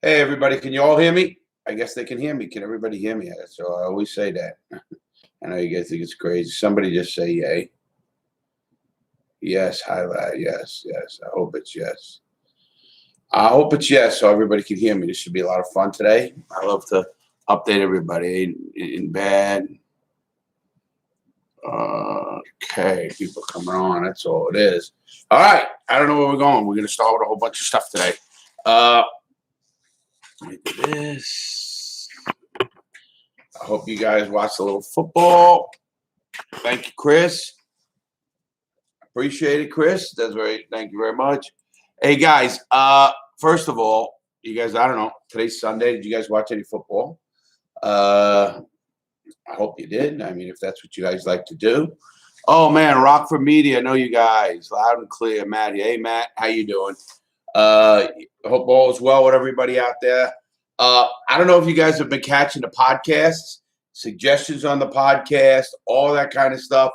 Hey, everybody, can you all hear me? I guess they can hear me. Can everybody hear me? So I always say that. I know you guys think it's crazy. Somebody just say yay. Yes, hi, lad. Yes, yes. I hope it's yes. I hope it's yes, so everybody can hear me. This should be a lot of fun today. I love to update everybody in bed. Okay, people coming on. That's all it is. All right. I don't know where we're going. We're going to start with a whole bunch of stuff today. Like this. I hope you guys watched a little football. Thank you, Chris. Appreciate it, Chris. That's very. Thank you very much. Hey guys. First of all, you guys. I don't know. Today's Sunday. Did you guys watch any football? I hope you did. I mean, if that's what you guys like to do. Oh man, Rockford Media. I know you guys loud and clear. Matt. Hey Matt, how you doing? Hope all is well with everybody out there. I don't know if you guys have been catching the podcasts, suggestions on the podcast, all that kind of stuff.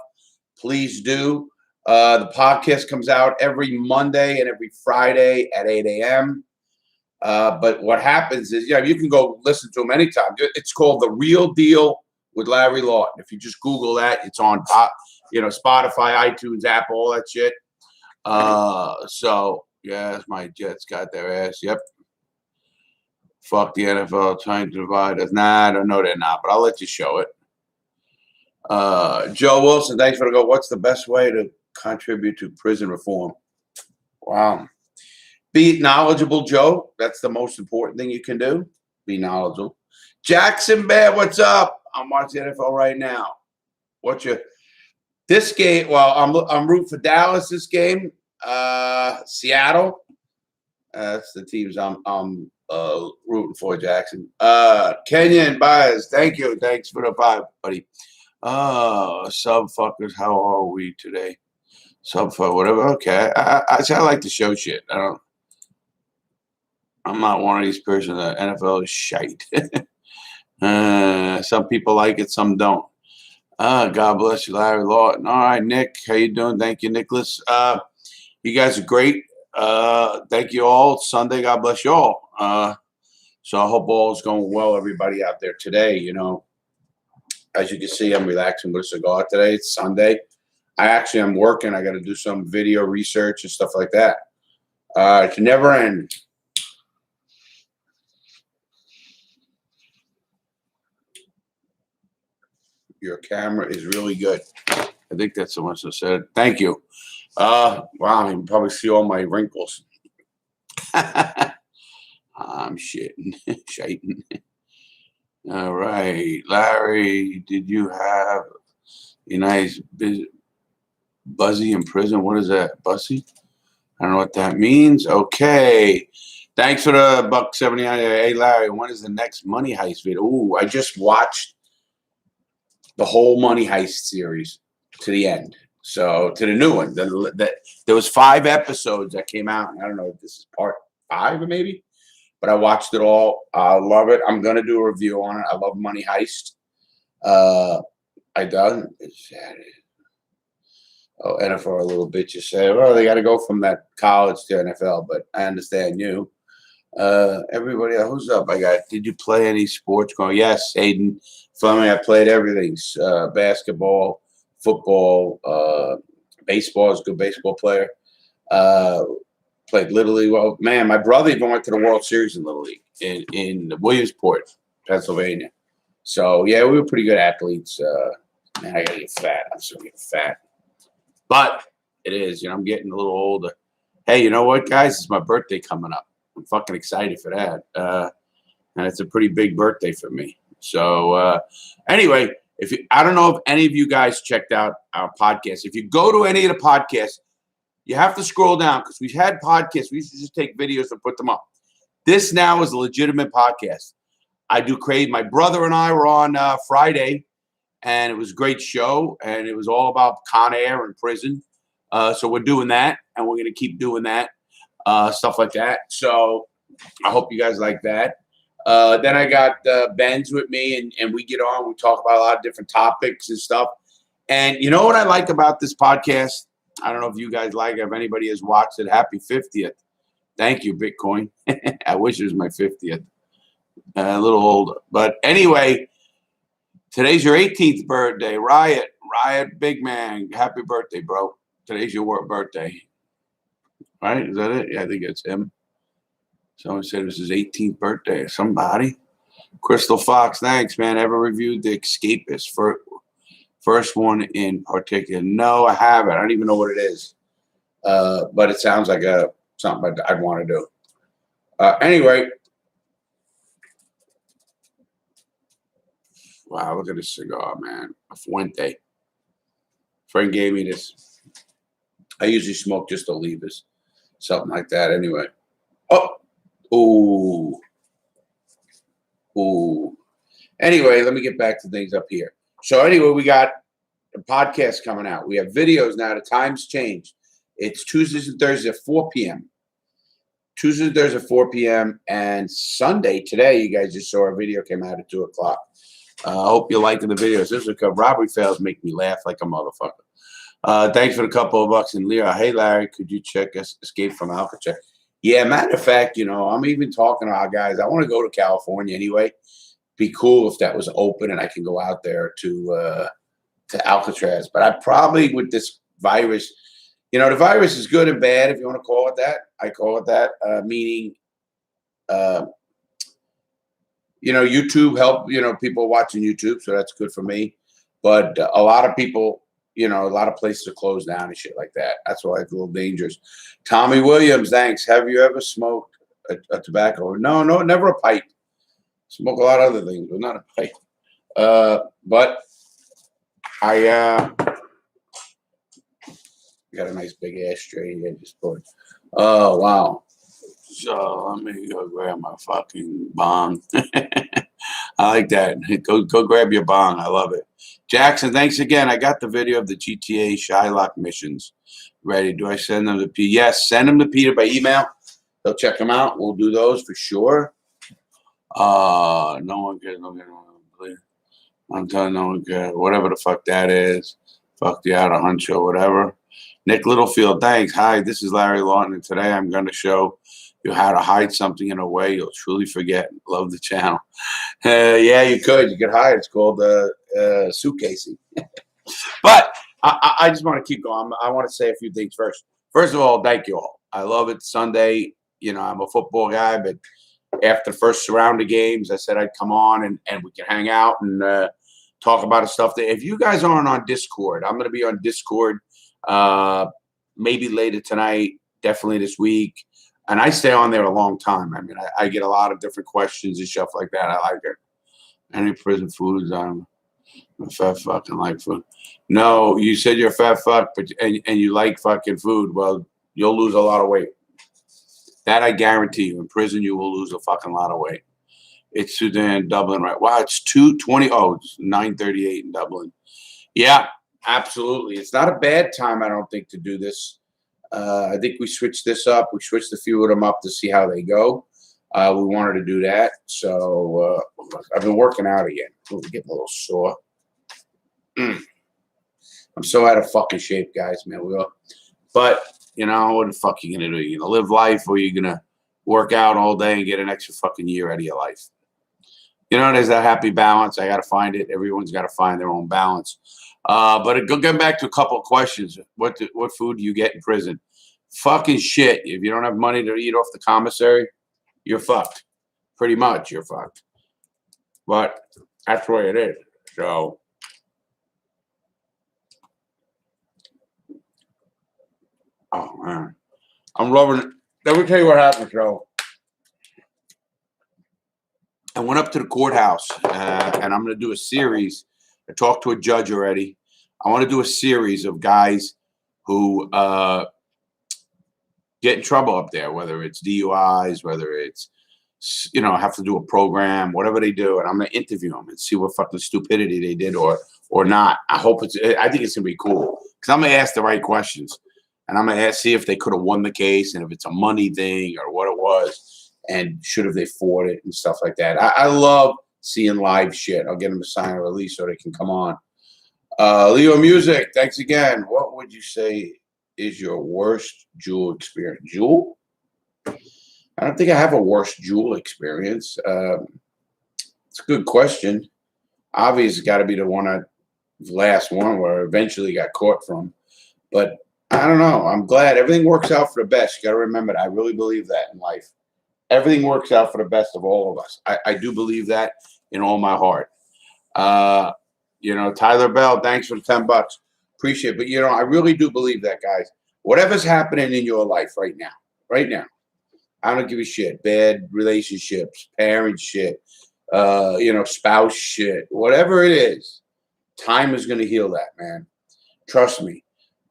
Please do. The podcast comes out every Monday and every Friday at 8 a.m. But what happens is, you can go listen to them anytime. It's called The Real Deal with Larry Lawton. If you just Google that, it's on Spotify, iTunes, Apple, all that shit. So yes, my Jets got their ass. Yep. Fuck the NFL trying to divide us. Nah, I don't know they're not, but I'll let you show it. Joe Wilson, thanks for the go. What's the best way to contribute to prison reform? Wow. Be knowledgeable, Joe. That's the most important thing you can do. Be knowledgeable. Jackson Bear, what's up? I'm watching NFL right now. This game? Well, I'm rooting for Dallas this game. Seattle. That's the teams I'm rooting for, Jackson. Kenya and Baez, thank you. Thanks for the vibe, buddy. Sub fuckers, how are we today? Sub fuck, whatever. Okay. I like to show shit. I'm not one of these persons that NFL is shite. Some people like it, some don't. God bless you, Larry Lawton. All right, Nick, how you doing? Thank you, Nicholas. You guys are great. Thank you all. Sunday, God bless you all. So I hope all is going well, everybody out there today. As you can see, I'm relaxing with a cigar today. It's Sunday. I actually am working. I got to do some video research and stuff like that. It can never end. Your camera is really good. I think that's someone who said it. Thank you. Wow, you can probably see all my wrinkles. I'm shitting. Shiting. All right. Larry, did you have a nice Buzzy in prison? What is that? Buzzy? I don't know what that means. Okay. Thanks for the $1.79. Hey, Larry, when is the next Money Heist video? Ooh, I just watched the whole Money Heist series to the end. So to the new one. There was 5 episodes that came out. I don't know if this is part 5 or maybe. But I watched it all. I love it. I'm going to do a review on it. I love Money Heist. I done. Oh, NFL a little bit. You say, well, they got to go from that college to NFL. But I understand you. Everybody else, who's up? Did you play any sports? Yes, Aiden Fleming. I played everything. Basketball, football, baseball. I was a good baseball player. Played Little League. Well, man, my brother even went to the World Series in Little League in Williamsport, Pennsylvania. So, yeah, we were pretty good athletes. Man, I got to get fat. I'm still getting fat. But it is. I'm getting a little older. Hey, you know what, guys? It's my birthday coming up. I'm fucking excited for that. And it's a pretty big birthday for me. So, anyway, I don't know if any of you guys checked out our podcast. If you go to any of the podcasts, you have to scroll down because we've had podcasts. We used to just take videos and put them up. This now is a legitimate podcast. I do create. My brother and I were on Friday, and it was a great show, and it was all about Con Air and prison. So we're doing that, and we're going to keep doing that, stuff like that. So I hope you guys like that. Then I got Ben's with me, and we get on. We talk about a lot of different topics and stuff. And you know what I like about this podcast? I don't know if you guys like it, if anybody has watched it. Happy 50th. Thank you, Bitcoin. I wish it was my 50th. A little older. But anyway, today's your 18th birthday. Riot, big man. Happy birthday, bro. Today's your birthday. Right? Is that it? Yeah, I think it's him. Someone said it was his 18th birthday. Somebody. Crystal Fox, thanks, man. Ever reviewed The Escapist? First one in particular. No, I haven't. I don't even know what it is. But it sounds like something I'd want to do. Anyway. Wow, look at this cigar, man. A Fuente. Friend gave me this. I usually smoke just Olivas. Something like that anyway. Oh. Ooh. Ooh. Anyway, let me get back to things up here. So anyway, we got a podcast coming out. We have videos now. The time's changed. It's Tuesdays and Thursdays at 4 p.m. Tuesdays and Thursdays at 4 p.m. And Sunday, today, you guys just saw a video came out at 2 o'clock. I hope you're liking the videos. This is because robbery fails make me laugh like a motherfucker. Thanks for the couple of bucks. And Leah, hey, Larry, could you check us Escape from Alcatraz? Yeah, matter of fact, I'm even talking to our guys. I want to go to California anyway. Be cool if that was open and I can go out there to Alcatraz. But I probably, with this virus, the virus is good and bad, if you want to call it that. I call it that, meaning, YouTube help, people watching YouTube, so that's good for me. But a lot of people, a lot of places are closed down and shit like that. That's why it's a little dangerous. Tommy Williams, thanks. Have you ever smoked a tobacco? No, never a pipe. Smoke a lot of other things, but not a pipe. But I got a nice big ashtray here. Just put. Oh wow. So let me go grab my fucking bong. I like that. Go grab your bong. I love it. Jackson, thanks again. I got the video of the GTA Shylock missions ready. Do I send them to Peter? Yes, send them to Peter by email. He'll check them out. We'll do those for sure. No one cares. I'm telling no one cares. Whatever the fuck that is. Fuck the Out of Hunt show, whatever. Nick Littlefield, thanks. Hi, this is Larry Lawton, and today I'm going to show you how to hide something in a way you'll truly forget. Love the channel. Yeah, you could. You could hide. It's called suitcasing. But I just want to keep going. I want to say a few things first. First of all, thank you all. I love it. Sunday, I'm a football guy, but after the first round of games, I said I'd come on and we can hang out and talk about the stuff. If you guys aren't on Discord, I'm going to be on Discord maybe later tonight, definitely this week. And I stay on there a long time. I mean, I get a lot of different questions and stuff like that. I like it. Any prison foods? I'm a fat fucking like food. No, you said you're a fat fuck, but and you like fucking food. Well, you'll lose a lot of weight. That I guarantee you. In prison, you will lose a fucking lot of weight. It's Sudan, Dublin, right? Wow, it's 2:20. Oh, it's 9:38 in Dublin. Yeah, absolutely. It's not a bad time, I don't think, to do this. I think we switched this up. We switched a few of them up to see how they go. We wanted to do that. So I've been working out again. We're getting a little sore. I'm so out of fucking shape, guys, man. But, what the fuck are you going to do? You going to live life or you going to work out all day and get an extra fucking year out of your life? There's that happy balance. I got to find it. Everyone's got to find their own balance. But going back to a couple of questions. What food do you get in prison? Fucking shit. If you don't have money to eat off the commissary, you're fucked. Pretty much, you're fucked. But that's the way it is. So, oh man, I'm loving it. Let me tell you what happened, Joe. I went up to the courthouse, and I'm going to do a series. I talked to a judge already. I want to do a series of guys who get in trouble up there, whether it's DUIs, whether it's, have to do a program, whatever they do. And I'm going to interview them and see what fucking stupidity they did or not. I think it's going to be cool because I'm going to ask the right questions. And I'm going to see if they could have won the case and if it's a money thing or what it was. And should have they fought it and stuff like that. I love seeing live shit. I'll get them to sign a release so they can come on. Leo Music, thanks again. What would you say is your worst Jewel experience? Jewel? I don't think I have a worse Jewel experience. It's a good question. Obviously, it's got to be the last one where I eventually got caught from. But I don't know. I'm glad everything works out for the best. You got to remember that. I really believe that in life. Everything works out for the best of all of us. I do believe that in all my heart. Tyler Bell, thanks for the $10. Appreciate it. But, I really do believe that, guys. Whatever's happening in your life right now, I don't give a shit. Bad relationships, parent shit, spouse shit, whatever it is, time is going to heal that, man. Trust me.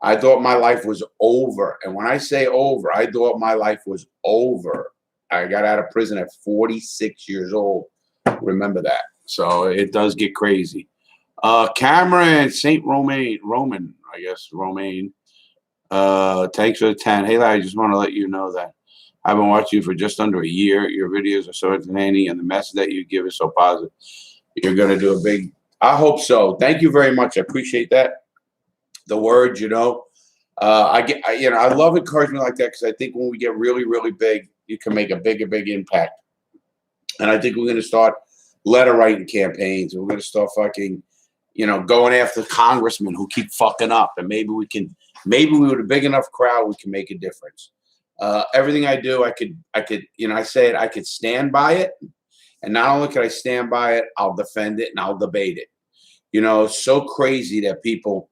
I thought my life was over. And when I say over, I thought my life was over. I got out of prison at 46 years old. Remember that. So it does get crazy. Cameron, St. Roman, I guess, Romaine. Thanks for the 10. Hey, Larry, I just want to let you know that I've been watching you for just under a year. Your videos are so entertaining, and the message that you give is so positive. You're going to do a big, I hope so. Thank you very much. I appreciate that. The words, I love encouragement like that because I think when we get really, really big, you can make a big impact. And I think we're going to start letter writing campaigns. We're going to start fucking, going after congressmen who keep fucking up. And maybe with a big enough crowd, we can make a difference. Everything I do, I could, I could stand by it. And not only can I stand by it, I'll defend it and I'll debate it. It's so crazy that people,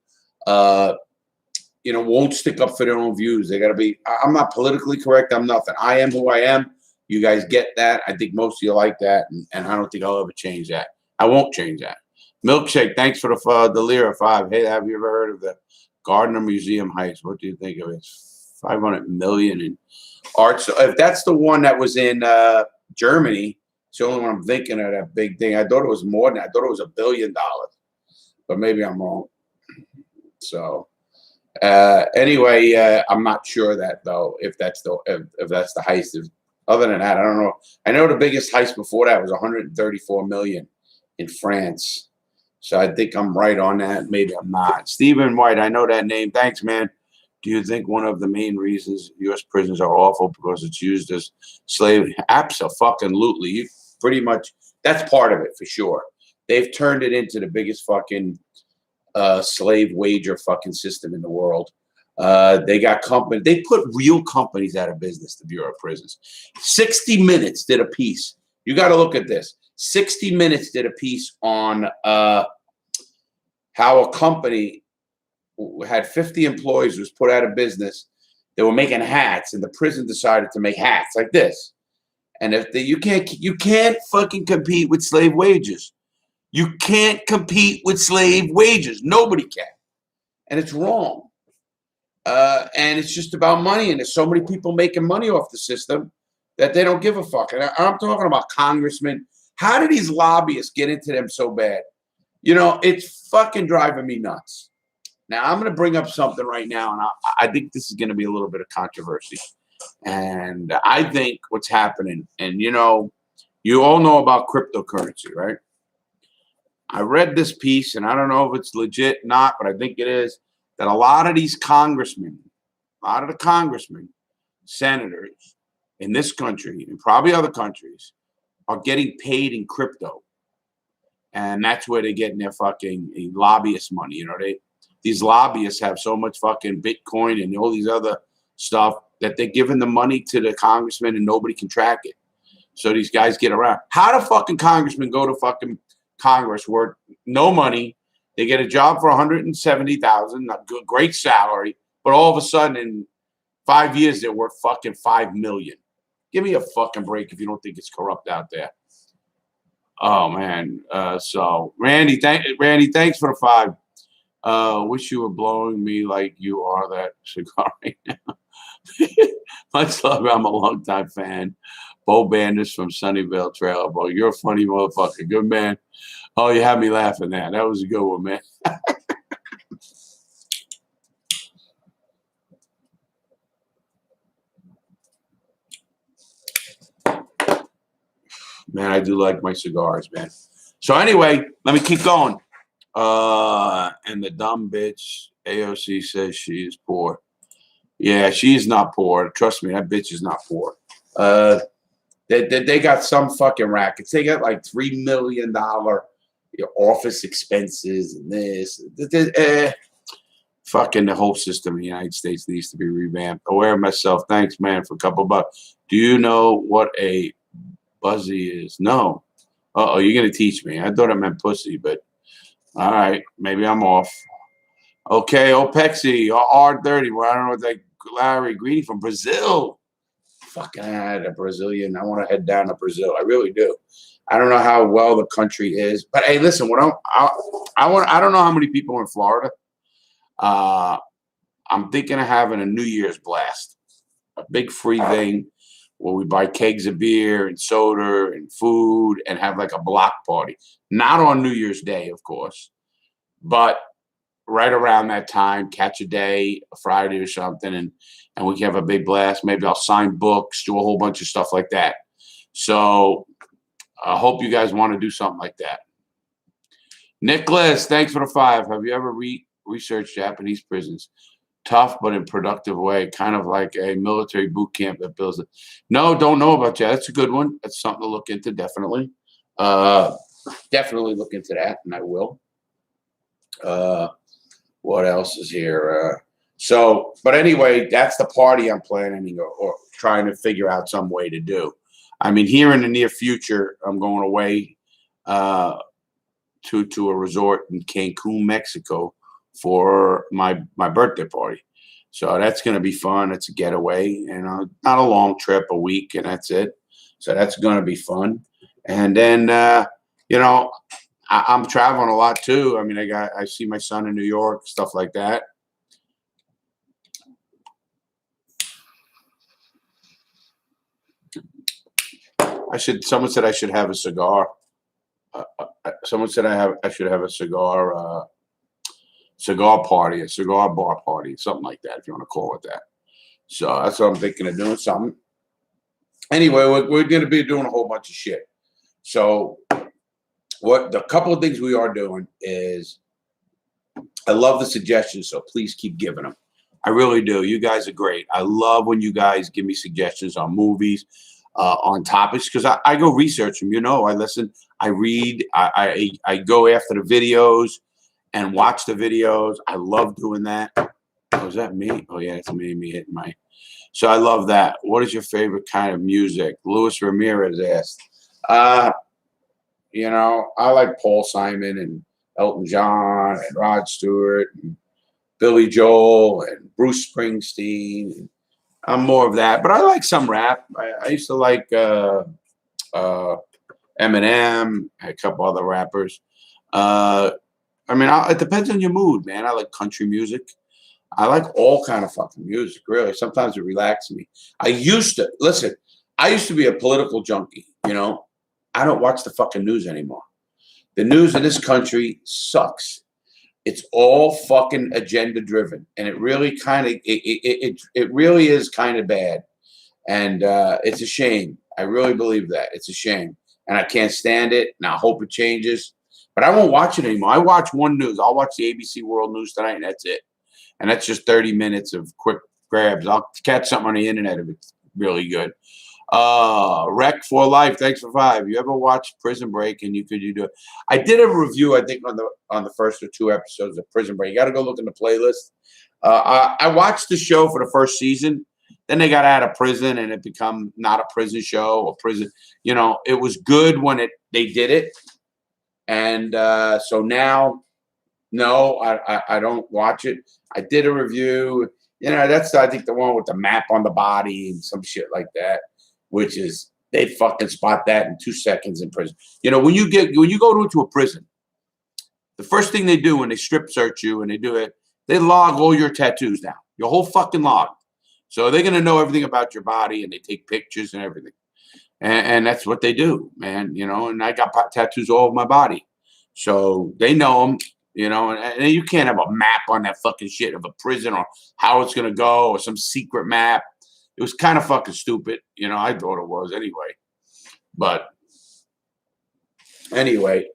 won't stick up for their own views. They got to be, I'm not politically correct. I'm nothing. I am who I am. You guys get that. I think most of you like that. And I don't think I'll ever change that. I won't change that. Milkshake, thanks for the Lira 5. Hey, have you ever heard of the Gardner Museum Heights? What do you think of it? $500 million in art. So if that's the one that was in Germany, it's the only one I'm thinking of, that big thing. I thought it was more than that. I thought it was $1 billion, but maybe I'm wrong. So anyway, I'm not sure that though, if that's the heist. Other than that, I don't know. I know the biggest heist before that was 134 million in France. So I think I'm right on that. Maybe I'm not. Stephen White, I know that name. Thanks, man. Do you think one of the main reasons U.S. prisons are awful because it's used as slave? Absolutely. You pretty much, that's part of it for sure. They've turned it into the biggest fucking slave wager fucking system in the world. They got company. They put real companies out of business, the Bureau of Prisons. 60 Minutes did a piece. You got to look at this. 60 Minutes did a piece on how a company had 50 employees, was put out of business. They were making hats, and the prison decided to make hats like this. And if you can't fucking compete with slave wages. You can't compete with slave wages. Nobody can, and it's wrong. And it's just about money, and there's so many people making money off the system that they don't give a fuck. And I'm talking about congressmen. How do these lobbyists get into them so bad? It's fucking driving me nuts. Now, I'm going to bring up something right now, and I think this is going to be a little bit of controversy. And I think what's happening, and you all know about cryptocurrency, right? I read this piece, and I don't know if it's legit or not, but I think it is, that a lot of these congressmen, senators in this country, and probably other countries, are getting paid in crypto. And that's where they're getting their fucking lobbyist money. These lobbyists have so much fucking Bitcoin and all these other stuff that they're giving the money to the congressman and nobody can track it. So these guys get around. How do fucking congressmen go to fucking Congress worth no money? They get a job for $170,000, a great salary, but all of a sudden in 5 years they're worth fucking $5 million. Give me a fucking break if you don't think it's corrupt out there. Oh man. So Randy, thanks for the 5. Wish you were blowing me like you are that cigar right now. Much love. I'm a longtime fan. Bo Banders from Sunnyvale Trailer. Bro, you're a funny motherfucker. Good man. Oh, you had me laughing there. That was a good one, man. Man, I do like my cigars, man. So anyway, let me keep going. And the dumb bitch, AOC says she is poor. Yeah, she is not poor. Trust me, that bitch is not poor. They got some fucking rackets. They got like $3 million office expenses and this. Fucking the whole system in the United States needs to be revamped. Aware of myself. Thanks, man, for a couple bucks. Do you know what a buzzy is? No. Uh-oh, you're going to teach me. I thought it meant pussy, but all right. Maybe I'm off. Okay, Opexy, R30. Well, I don't know what that Larry Greedy from Brazil. Fucking had a Brazilian. I want to head down to Brazil. I really do. I don't know how well the country is, but hey, listen. I don't know how many people are in Florida. I'm thinking of having a New Year's blast, a big free thing where we buy kegs of beer and soda and food and have like a block party. Not on New Year's Day, of course, but right around that time, catch a day, a Friday or something, and we can have a big blast. Maybe I'll sign books, do a whole bunch of stuff like that. So I hope you guys want to do something like that. Nicholas, thanks for the 5. Have you ever researched Japanese prisons? Tough, but in productive way, kind of like a military boot camp that builds it. No, don't know about that. That's a good one. That's something to look into, definitely. Definitely look into that, and I will. What else is here? But anyway, that's the party I'm planning or trying to figure out some way to do. I mean, here in the near future, I'm going away to a resort in Cancun, Mexico for my birthday party. So that's going to be fun. It's a getaway, not a long trip, a week, and that's it. So that's going to be fun. And then, I'm traveling a lot too. I mean, I see my son in New York, stuff like that. Someone said I should have a cigar. Someone said I should have a cigar party, a cigar bar party, something like that, if you want to call it that. So that's what I'm thinking of doing, something. Anyway, we're going to be doing a whole bunch of shit. So the couple of things we are doing is, I love the suggestions, so please keep giving them. I really do. You guys are great. I love when you guys give me suggestions on movies, on topics, because I go research them. I listen, I read, I go after the videos and watch the videos. I love doing that. Oh, is that me? Oh, yeah, it's me hitting my. So I love that. What is your favorite kind of music? Luis Ramirez asked. I like Paul Simon and Elton John and Rod Stewart and Billy Joel and Bruce Springsteen. I'm more of that, but I like some rap. I used to like Eminem, a couple other rappers. It depends on your mood, man. I like country music. I like all kind of fucking music, really. Sometimes it relaxes me. I used to be a political junkie, I don't watch the fucking news anymore. The news in this country sucks. It's all fucking agenda driven, and it really it really is kind of bad, and it's a shame. I really believe that it's a shame, and I can't stand it. And I hope it changes, but I won't watch it anymore. I watch one news. I'll watch the ABC World News tonight, and that's it. And that's just 30 minutes of quick grabs. I'll catch something on the internet if it's really good. Rec for Life, thanks for 5. You ever watched Prison Break? And you do it? I did a review, I think, on the first or 2 episodes of Prison Break. You got to go look in the playlist. I watched the show for the first season. Then they got out of prison, and it become not a prison show or prison. It was good when they did it, and so now, no, I don't watch it. I did a review. That's I think the one with the map on the body and some shit like that. Which is, they fucking spot that in 2 seconds in prison. When you go into a prison, the first thing they do when they strip search you and they do it, they log all your tattoos down, your whole fucking log. So they're gonna know everything about your body, and they take pictures and everything. And that's what they do, man. And I got tattoos all over my body, so they know them. And you can't have a map on that fucking shit of a prison or how it's gonna go or some secret map. It was kind of fucking stupid. I thought it was anyway. But anyway.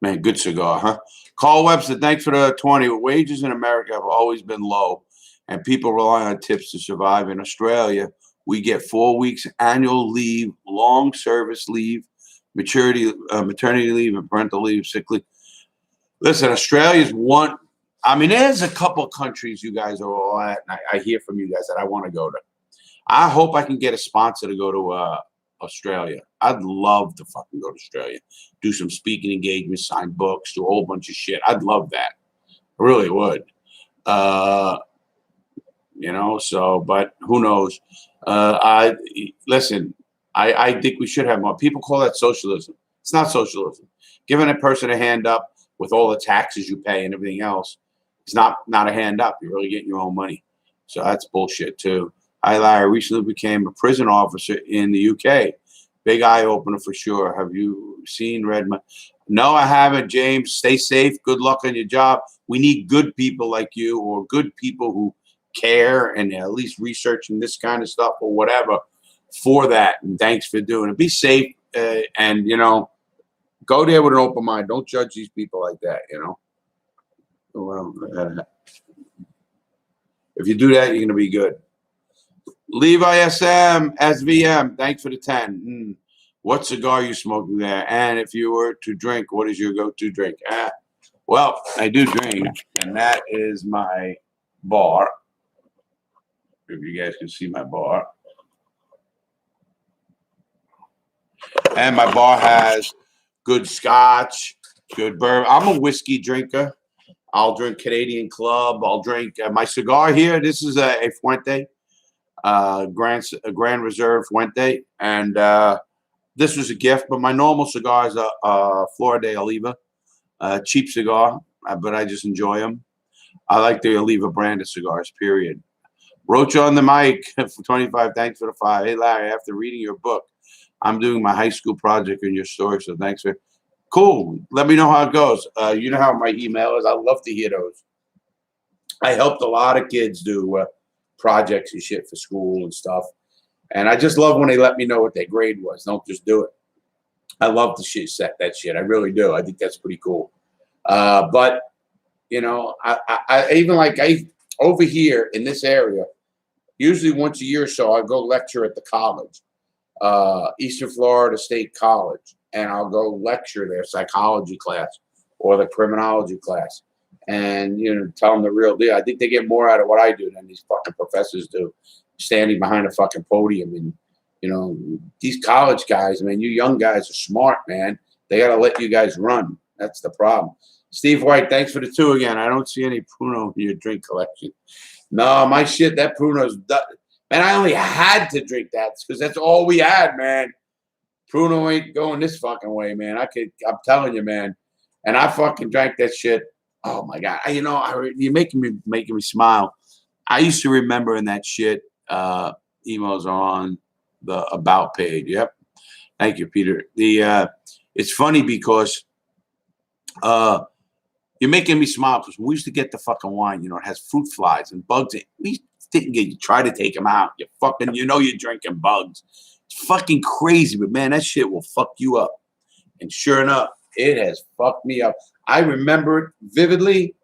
Man, good cigar, huh? Carl Webster, thanks for the 20. Wages in America have always been low, and people rely on tips to survive. In Australia, we get 4 weeks annual leave, long service leave, maternity leave, and parental leave, sick leave. Listen, Australia's one. I mean, there's a couple of countries you guys are all at, and I hear from you guys that I want to go to. I hope I can get a sponsor to go to Australia. I'd love to fucking go to Australia, do some speaking engagements, sign books, do a whole bunch of shit. I'd love that. I really would. So, but who knows? I think we should have more. People call that socialism. It's not socialism. Giving a person a hand up with all the taxes you pay and everything else is not a hand up. You're really getting your own money. So that's bullshit too. I recently became a prison officer in the UK. Big eye opener for sure. Have you seen Redmond? No, I haven't, James. Stay safe. Good luck on your job. We need good people like you, or good people who care and at least researching this kind of stuff or whatever for that. And thanks for doing it. Be safe and, go there with an open mind. Don't judge these people like that, If you do that, you're going to be good. Levi SVM, thanks for the 10. What cigar you smoking there? And if you were to drink, what is your go-to drink? Well, I do drink, and that is my bar. If you guys can see my bar. And my bar has good scotch, good bourbon. I'm a whiskey drinker. I'll drink Canadian Club. I'll drink my cigar here. This is a Fuente. Grand Reserve Fuente, and this was a gift. But my normal cigar is a Flor de Oliva, cheap cigar, but I just enjoy them. I like the Oliva brand of cigars. Period. Roach on the mic for 25. Thanks for the 5. Hey Larry, after reading your book, I'm doing my high school project in your story. So thanks for. Cool. Let me know how it goes. You know how my email is. I love to hear those. I helped a lot of kids do projects and shit for school and stuff. And I just love when they let me know what their grade was. Don't just do it. I love the shit, set that shit. I really do. I think that's pretty cool. But I even over here in this area, usually once a year or so, I go lecture at the college, Eastern Florida State College, and I'll go lecture their psychology class or the criminology class. And, tell them the real deal. I think they get more out of what I do than these fucking professors do, standing behind a fucking podium. And, these college guys, man, you young guys are smart, man. They got to let you guys run. That's the problem. Steve White, thanks for the 2 again. I don't see any Pruno in your drink collection. No, my shit, that Pruno's done. Man, I only had to drink that because that's all we had, man. Pruno ain't going this fucking way, man. I'm telling you, man. And I fucking drank that shit. Oh my God! You're making me smile. I used to remember in that shit. Emails are on the about page. Yep. Thank you, Peter. It's funny because you're making me smile because we used to get the fucking wine. It has fruit flies and bugs. We didn't try to take them out. You fucking, you're drinking bugs. It's fucking crazy, but man, that shit will fuck you up. And sure enough, it has fucked me up. I remember it vividly,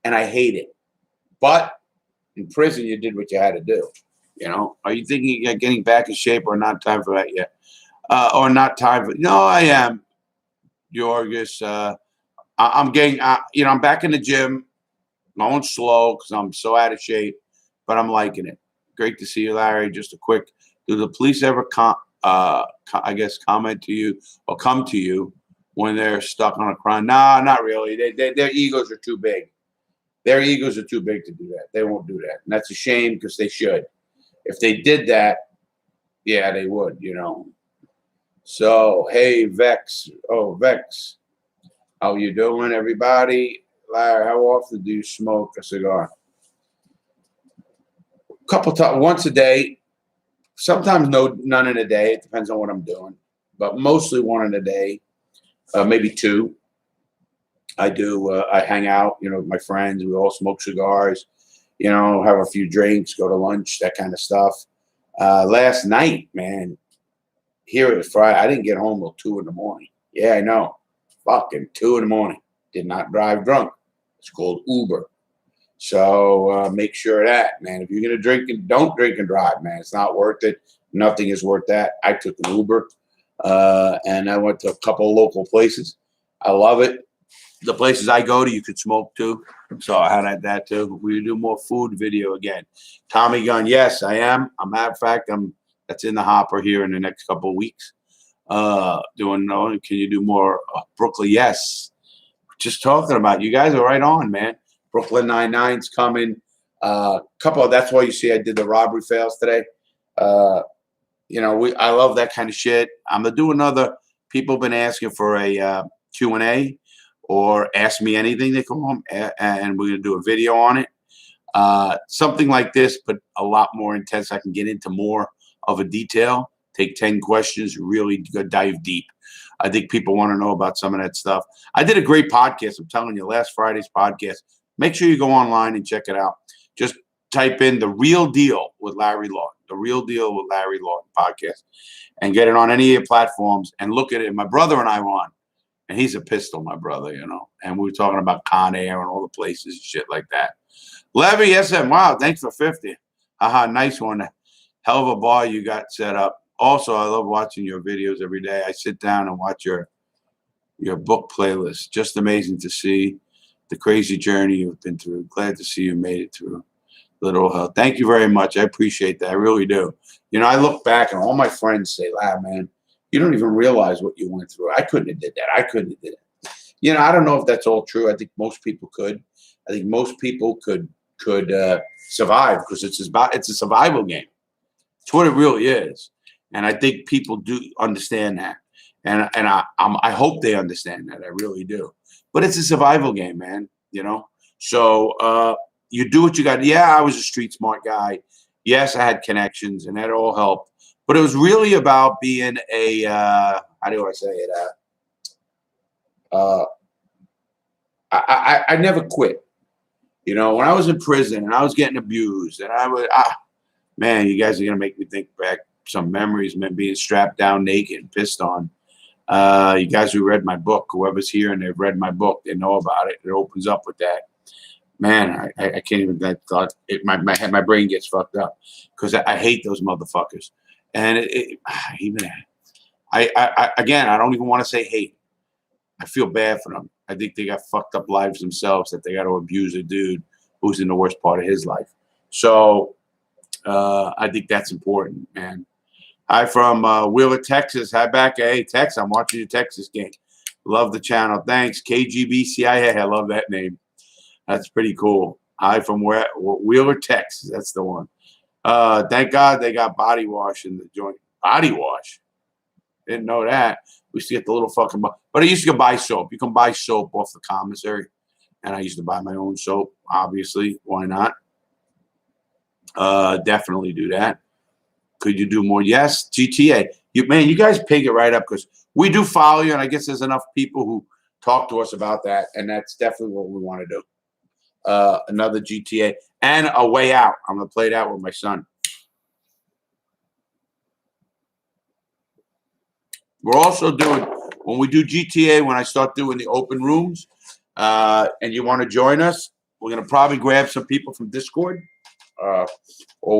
and I hate it. But in prison, you did what you had to do. Are you thinking you're getting back in shape or not time for that yet? Or not time for? No, I am, Jorgis. I'm getting. I'm back in the gym, going slow because I'm so out of shape, but I'm liking it. Great to see you, Larry. Just a quick. Do the police ever comment to you or come to you when they're stuck on a crime? Nah, not really. Their egos are too big. Their egos are too big to do that. They won't do that. And that's a shame because they should. If they did that, yeah, they would, So, hey, Vex. Oh, Vex. How you doing, everybody? Larry, how often do you smoke a cigar? Couple times, once a day. Sometimes none in a day. It depends on what I'm doing. But mostly one in a day. Maybe 2. I do. I hang out, with my friends. We all smoke cigars, have a few drinks, go to lunch, that kind of stuff. Last night, man, here it was Friday. I didn't get home till 2 in the morning. Yeah, I know. Fucking 2 in the morning. did not drive drunk. It's called Uber. So make sure of that, man. If you're going to drink, don't drink and drive, man. It's not worth it. Nothing is worth that. I took an Uber and I went to a couple of local places. I love it. The places I go to, you could smoke too. So I had that too. We do more food video again. Tommy Gunn, yes, I am. A matter of fact, that's in the hopper here in the next couple of weeks. Can you do more Brooklyn? Yes. Just talking about you guys are right on, man. Brooklyn Nine-Nine's coming. That's why you see I did the robbery fails today. I love that kind of shit. I'm gonna do another. People have been asking for a Q&A or ask me anything. They come home and we're gonna do a video on it. Something like this, but a lot more intense. I can get into more of a detail. Take 10 questions, really dive deep. I think people want to know about some of that stuff. I did a great podcast. I'm telling you, last Friday's podcast. Make sure you go online and check it out. Just type in The Real Deal with Larry Lawton, The Real Deal with Larry Lawton podcast, and get it on any of your platforms and look at it. My brother and I were on, and he's a pistol, my brother, and we were talking about Con Air and all the places and shit like that. Levy, SM, wow, thanks for 50. Nice one. Hell of a bar you got set up. Also, I love watching your videos every day. I sit down and watch your book playlist. Just amazing to see the crazy journey you've been through. Glad to see you made it through Little Hell. Thank you very much. I appreciate that. I really do. I look back and all my friends say, man, you don't even realize what you went through. I couldn't have did that. I couldn't have did it. I don't know if that's all true. I think most people could. I think most people could survive because it's a survival game. It's what it really is. And I think people do understand that. And I hope they understand that. I really do. But it's a survival game, man, So you do what you got. Yeah, I was a street smart guy. Yes, I had connections, and that all helped. But it was really about being a, how do I say it? I never quit. When I was in prison and I was getting abused, and I would, man, you guys are going to make me think back some memories, man, being strapped down naked and pissed on. You guys who read my book, whoever's here and they've read my book, they know about it. It opens up with that. Man, I can't even thought it. My brain gets fucked up because I hate those motherfuckers. And again, I don't even want to say hate. I feel bad for them. I think they got fucked up lives themselves that they got to abuse a dude who's in the worst part of his life. So I think that's important, man. Hi from Wheeler, Texas. Hi back. Hey, Tex, I'm watching your Texas game. Love the channel. Thanks. KGBCI. I love that name. That's pretty cool. Hi from Wheeler, Texas. That's the one. Thank God they got body wash in the joint. Body wash? Didn't know that. We used to get the little fucking... But I used to go buy soap. You can buy soap off the commissary. And I used to buy my own soap, obviously. Why not? Definitely do that. Could you do more? Yes, GTA. You guys pig it right up because we do follow you, and I guess there's enough people who talk to us about that, and that's definitely what we want to do. Another GTA and A Way Out. I'm going to play that with my son. We're also doing, when we do GTA, when I start doing the open rooms, and you want to join us, we're going to probably grab some people from Discord. Or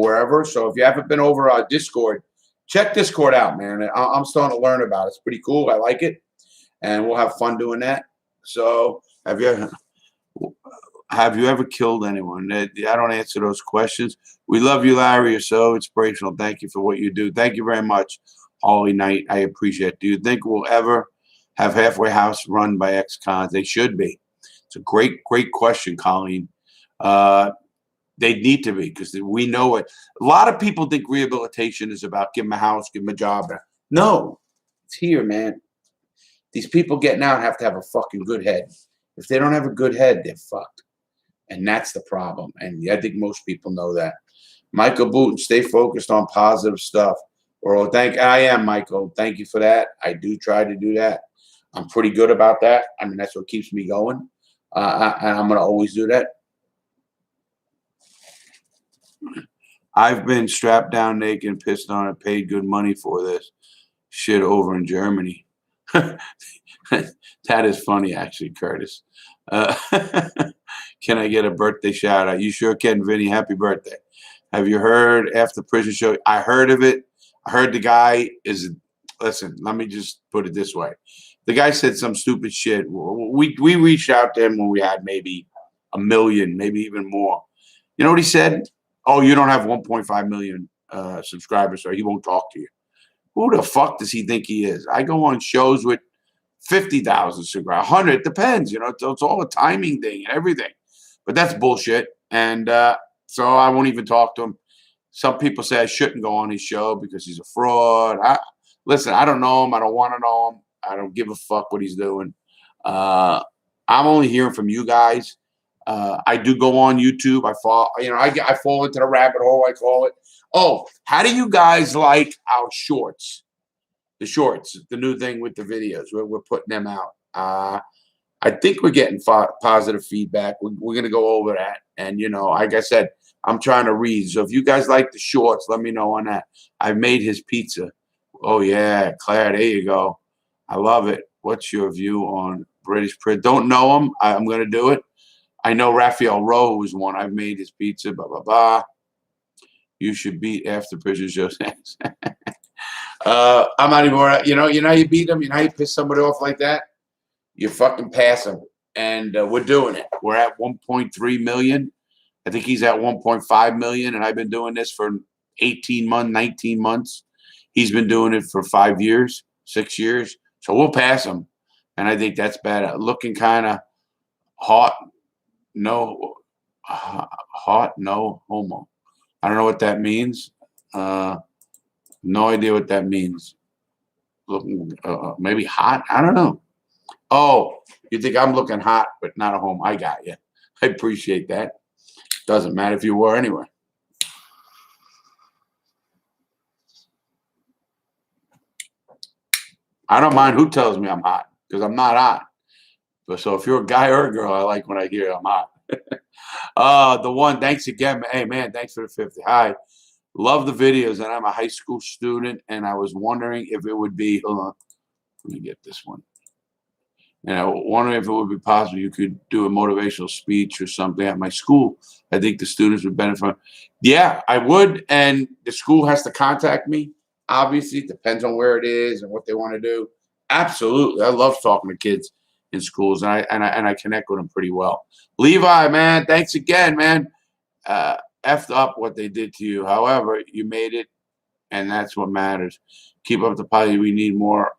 wherever. So if you haven't been over our Discord, check Discord out, man. I'm starting to learn about it. It's pretty cool. I like it, and we'll have fun doing that. So have you ever killed anyone? I don't answer those questions. We love you, Larry. You're so inspirational. Thank you for what you do. Thank you very much, Holly Knight. I appreciate it. Do you think we'll ever have Halfway House run by ex-cons? They should be. It's a great question, Colleen. They need to be because we know it. A lot of people think rehabilitation is about give them a house, give them a job. No, it's here, man. These people getting out have to have a fucking good head. If they don't have a good head, they're fucked. And that's the problem. And I think most people know that. Michael Booten, stay focused on positive stuff. I am, Michael. Thank you for that. I do try to do that. I'm pretty good about that. I mean, that's what keeps me going. And I'm going to always do that. I've been strapped down naked and pissed on and paid good money for this shit over in Germany. That is funny, actually, Curtis. Uh, can I get a birthday shout out? You sure can, Vinny. Happy birthday. Have you heard after prison show? I heard of it. I heard the guy is, listen, let me just put it this way. The guy said some stupid shit. We reached out to him when we had maybe a million, maybe even more. You know what he said? Oh, you don't have 1.5 million subscribers, so he won't talk to you. Who the fuck does he think he is? I go on shows with 50,000 subscribers, 100, depends, it's all a timing thing and everything. But that's bullshit. And so I won't even talk to him. Some people say I shouldn't go on his show because he's a fraud. Listen, I don't know him. I don't want to know him. I don't give a fuck what he's doing. I'm only hearing from you guys. I do go on YouTube. I fall into the rabbit hole, I call it. Oh, how do you guys like our shorts? The shorts, the new thing with the videos. We're putting them out. I think we're getting positive feedback. We're going to go over that. And, like I said, I'm trying to read. So if you guys like the shorts, let me know on that. I made his pizza. Oh, yeah, Claire, there you go. I love it. What's your view on British prison? Don't know him. I'm going to do it. I know Raphael Rowe was one. I've made his pizza, blah, blah, blah. You should beat after prison shows. I'm not even worried. You know how you beat them? You know how you piss somebody off like that? You fucking pass them. And we're doing it. We're at 1.3 million. I think he's at 1.5 million. And I've been doing this for 18 months, 19 months. He's been doing it for 5 years, 6 years. So we'll pass him. And I think that's bad. Looking kind of hot. No homo. I don't know what that means. No idea what that means. Looking maybe hot. I don't know. Oh, you think I'm looking hot, but not a homo. I got you. I appreciate that. Doesn't matter if you were anyway. I don't mind who tells me I'm hot because I'm not hot. But so if you're a guy or a girl, I like when I hear I'm hot. The one, thanks again. Hey, man, thanks for the 50. Hi. Love the videos, and I'm a high school student, and I was wondering if it would be, hold on, let me get this one. And I was wondering if it would be possible you could do a motivational speech or something at my school. I think the students would benefit from it. Yeah, I would, and the school has to contact me. Obviously, it depends on where it is and what they want to do. Absolutely. I love talking to kids in schools, and I connect with them pretty well. Levi, man, thanks again, man. Effed up what they did to you. However, you made it, and that's what matters. Keep up the party. We need more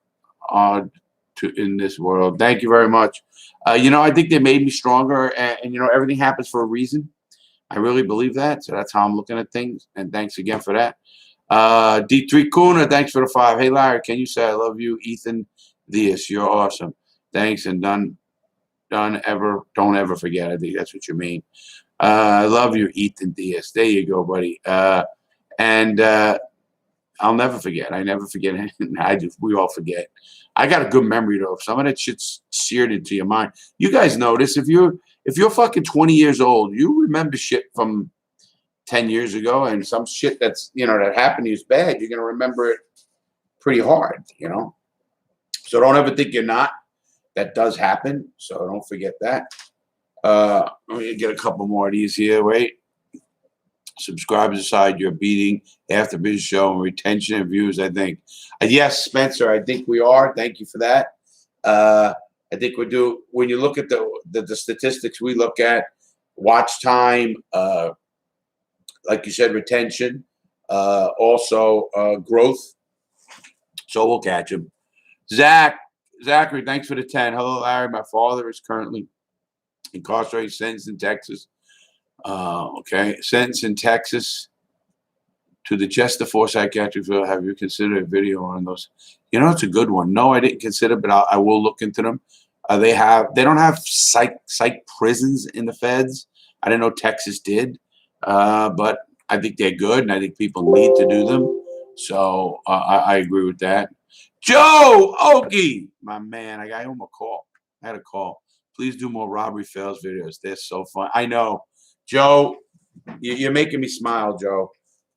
in this world. Thank you very much. I think they made me stronger, and everything happens for a reason. I really believe that. So that's how I'm looking at things. And thanks again for that. D3 Kuna, thanks for the 5. Hey, Larry, can you say I love you, Ethan Diaz? You're awesome. Thanks, and don't ever forget. I think that's what you mean. I love you, Ethan Diaz. There you go, buddy. And I'll never forget. I never forget anything. We all forget. I got a good memory though. Some of that shit's seared into your mind. You guys notice if you're fucking 20 years old, you remember shit from 10 years ago, and some shit that's that happened to you is bad. You're gonna remember it pretty hard, So don't ever think you're not. That does happen. So don't forget that. Let me get a couple more of these here. Wait. Subscribers aside, you're beating after business show and retention and views, I think. Yes, Spencer, I think we are. Thank you for that. I think we do. When you look at the statistics we look at, watch time, like you said, retention, also growth. So we'll catch him. Zachary, thanks for the 10. Hello, Larry. My father is currently incarcerated, sentenced in Texas. Okay, sentence in Texas to the Chester 4 psychiatric field. Have you considered a video on those? It's a good one. No, I didn't consider, but I will look into them. They don't have psych prisons in the feds. I didn't know Texas did, but I think they're good, and I think people need to do them. So I agree with that. Joe Okie, my man, I got him a call. I had a call. Please do more robbery fails videos. They're so fun. I know. Joe, you're making me smile, Joe.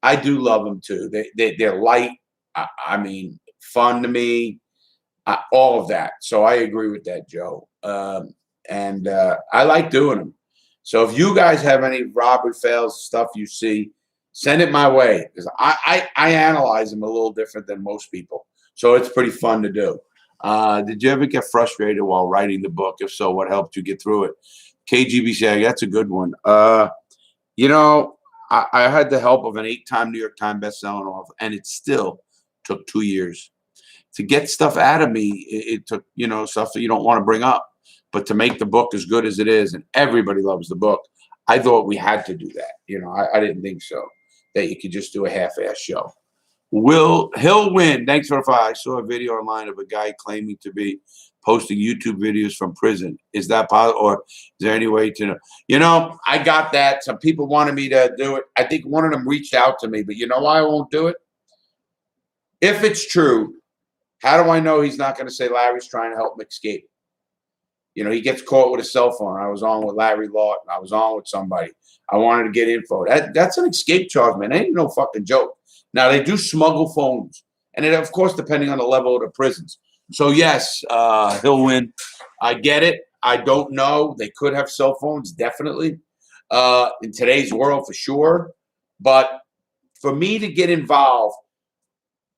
I do love them too. They're light. I mean, fun to me. all of that. So I agree with that, Joe. And I like doing them. So if you guys have any Robert Fails stuff you see, send it my way, because I analyze them a little different than most people. So it's pretty fun to do. Did you ever get frustrated while writing the book? If so, what helped you get through it? KGB, that's a good one. You know, I had the help of an 8-time New York Times bestselling author, and it still took 2 years to get stuff out of me. It took, stuff that you don't want to bring up, but to make the book as good as it is, and everybody loves the book, I thought we had to do that. I didn't think so, that you could just do a half-ass show. He'll win. Thanks for the follow. I saw a video online of a guy claiming to be posting YouTube videos from prison. Is that possible, or is there any way to know? I got that. Some people wanted me to do it. I think one of them reached out to me, but you know why I won't do it? If it's true, how do I know he's not going to say Larry's trying to help him escape? He gets caught with a cell phone. I was on with Larry Lawton. I was on with somebody. I wanted to get info. That's an escape charge, man. Ain't no fucking joke. Now, they do smuggle phones. And it, of course, depending on the level of the prisons. So, yes, he'll win. I get it. I don't know. They could have cell phones, definitely, in today's world for sure. But for me to get involved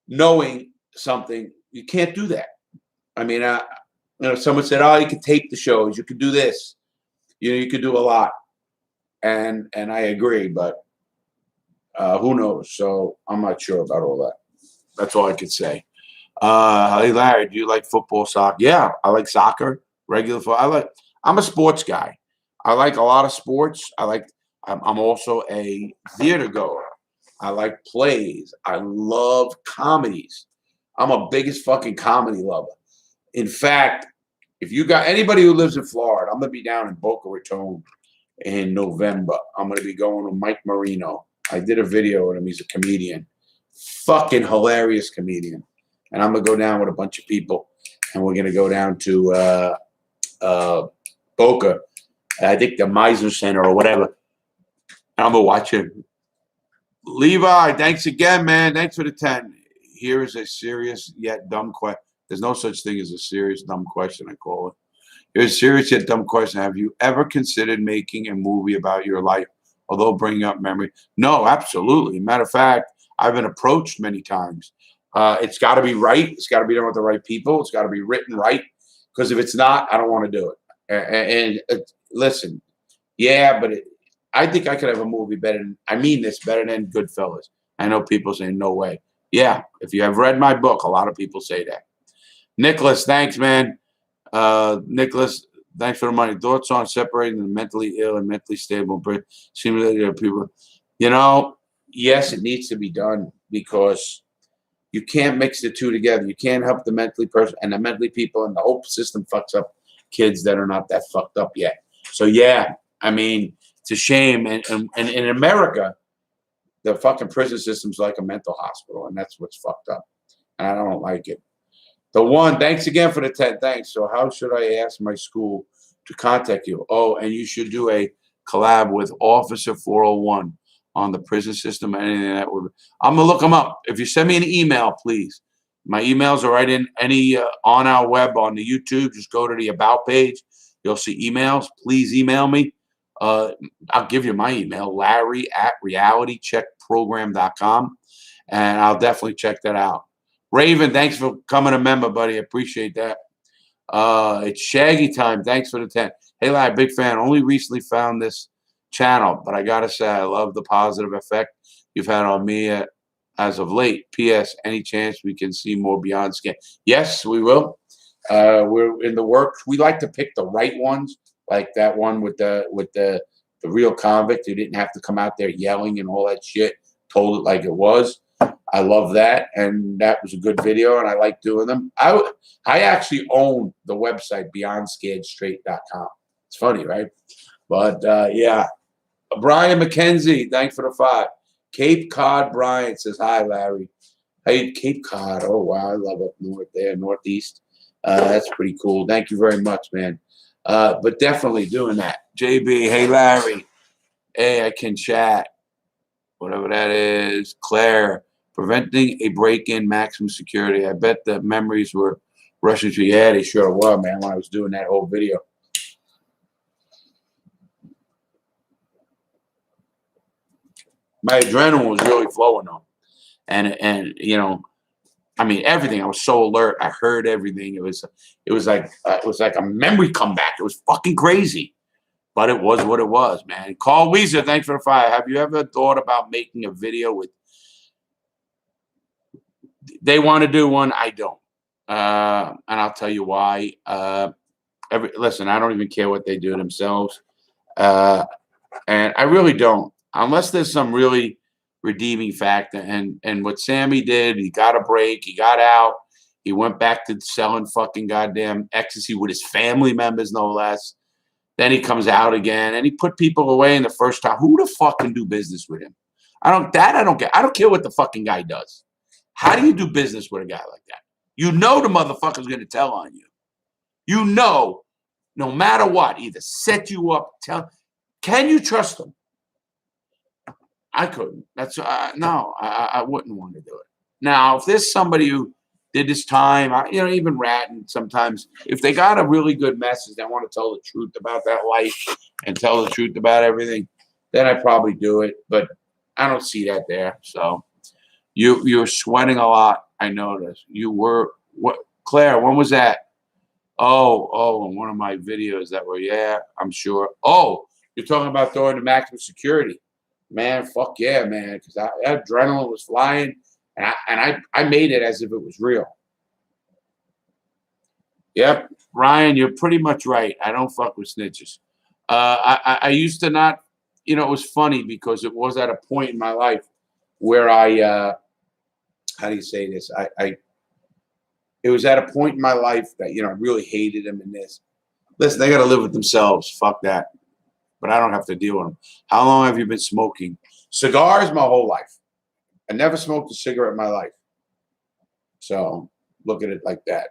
knowing something, you can't do that. I mean, someone said, "Oh, you could tape the shows. You could do this. You could do a lot." And I agree, but who knows? So I'm not sure about all that. That's all I could say. Hey, Larry, do you like football, soccer? Yeah, I like soccer, regular football. I'm a sports guy. I like a lot of sports. I'm also a theater goer. I like plays. I love comedies. I'm a biggest fucking comedy lover. In fact, if you got anybody who lives in Florida, I'm going to be down in Boca Raton in November. I'm going to be going with Mike Marino. I did a video with him. He's a comedian. Fucking hilarious comedian. And I'm going to go down with a bunch of people. And we're going to go down to Boca. I think the Meisner Center or whatever. And I'm going to watch him. Levi, thanks again, man. Thanks for the 10. Here is a serious yet dumb question. There's no such thing as a serious dumb question, I call it. Here's a serious yet dumb question. Have you ever considered making a movie about your life, although bringing up memory? No, absolutely. Matter of fact, I've been approached many times. It's got to be right. It's got to be done with the right people. It's got to be written right. Because if it's not, I don't want to do it. And listen, yeah, but I think I could have a movie better than Goodfellas. I know people say no way. Yeah, if you have read my book, a lot of people say that. Nicholas, thanks, man. Nicholas, thanks for the money. Thoughts on separating the mentally ill and mentally stable? Seems like people, yes, it needs to be done because you can't mix the two together. You can't help the mentally person and the mentally people, and the whole system fucks up kids that are not that fucked up yet. So yeah, I mean, it's a shame. And in America, the fucking prison system's like a mental hospital, and that's what's fucked up. And I don't like it. The one, thanks again for the 10. Thanks. So how should I ask my school to contact you? Oh, and you should do a collab with Officer 401 on the prison system. Anything that would. I'm gonna look them up. If you send me an email, please. My emails are right in any on our web on the YouTube. Just go to the About page. You'll see emails. Please email me. I'll give you my email, larry@realitycheckprogram.com, and I'll definitely check that out. Raven, thanks for coming a member, buddy. I appreciate that. It's Shaggy time. Thanks for the 10. Hey, Larry, big fan. Only recently found this channel, but I got to say I love the positive effect you've had on me as of late. P.S. Any chance we can see more Beyond Scan? Yes, we will. We're in the works. We like to pick the right ones, like that one with the real convict who didn't have to come out there yelling and all that shit. Told it like it was. I love that, and that was a good video, and I like doing them. I actually own the website BeyondScaredStraight.com. It's funny, right? But yeah, Brian McKenzie, thanks for the 5. Cape Cod Brian says hi, Larry. Hey, Cape Cod. Oh wow, I love up north there, northeast. That's pretty cool. Thank you very much, man. But definitely doing that. JB, hey Larry. Hey, I can chat. Whatever that is. Claire. Preventing a break-in, maximum security. I bet the memories were rushing to, yeah, they sure were, man, when I was doing that whole video. My adrenaline was really flowing though. And you know, I mean, everything. I was so alert. I heard everything. It was like a memory comeback. It was fucking crazy, but it was what it was, man. Carl Weezer, thanks for the fire. Have you ever thought about making a video with? They want to do one. I don't, and I'll tell you why. Listen, I don't even care what they do themselves, and I really don't, unless there's some really redeeming factor. And what Sammy did, he got a break, he got out, he went back to selling fucking goddamn ecstasy with his family members, no less. Then he comes out again, and he put people away in the first time. Who the fuck can do business with him? I don't get. I don't care what the fucking guy does. How do you do business with a guy like that? You know the motherfucker's going to tell on you. You know, no matter what, either set you up, tell. Can you trust him? I couldn't. That's no. I wouldn't want to do it. Now, if there's somebody who did this time, even ratting sometimes, if they got a really good message, they want to tell the truth about that life and tell the truth about everything, then I'd probably do it. But I don't see that there. So you're sweating a lot. I noticed. You were what, Claire? When was that? Oh, in one of my videos that were, yeah, I'm sure. Oh, you're talking about throwing the maximum security. Man, fuck yeah, man, because that adrenaline was flying, and I made it as if it was real. Yep, Ryan, you're pretty much right. I don't fuck with snitches. I used to not, it was funny because it was at a point in my life where I, how do you say this? It was at a point in my life that, I really hated them in this. Listen, they got to live with themselves. Fuck that. But I don't have to deal with them. How long have you been smoking? Cigars my whole life. I never smoked a cigarette in my life. So look at it like that.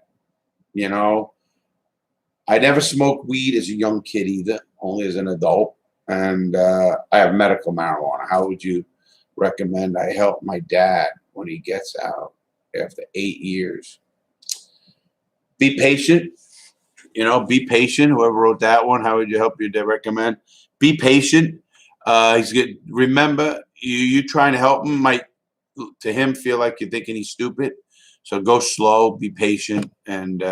I never smoked weed as a young kid either, only as an adult. And I have medical marijuana. How would you recommend I help my dad when he gets out after 8 years? Be patient. Be patient. Whoever wrote that one, how would you help your dad recommend? Be patient. He's good. Remember, you trying to help him might to him feel like you're thinking he's stupid. So go slow, be patient, and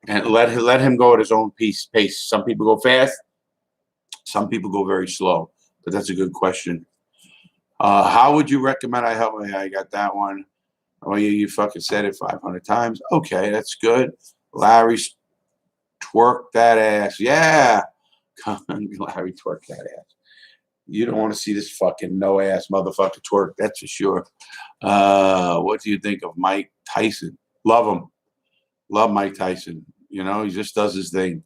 let him go at his own pace. Some people go fast, some people go very slow. But that's a good question. How would you recommend I help? I got that one. Oh, you fucking said it 500 times. Okay, that's good. Larry's twerk that ass. Yeah. Larry, twerk that ass. You don't want to see this fucking no ass motherfucker twerk. That's for sure. What do you think of Mike Tyson? Love him. Love Mike Tyson. He just does his thing.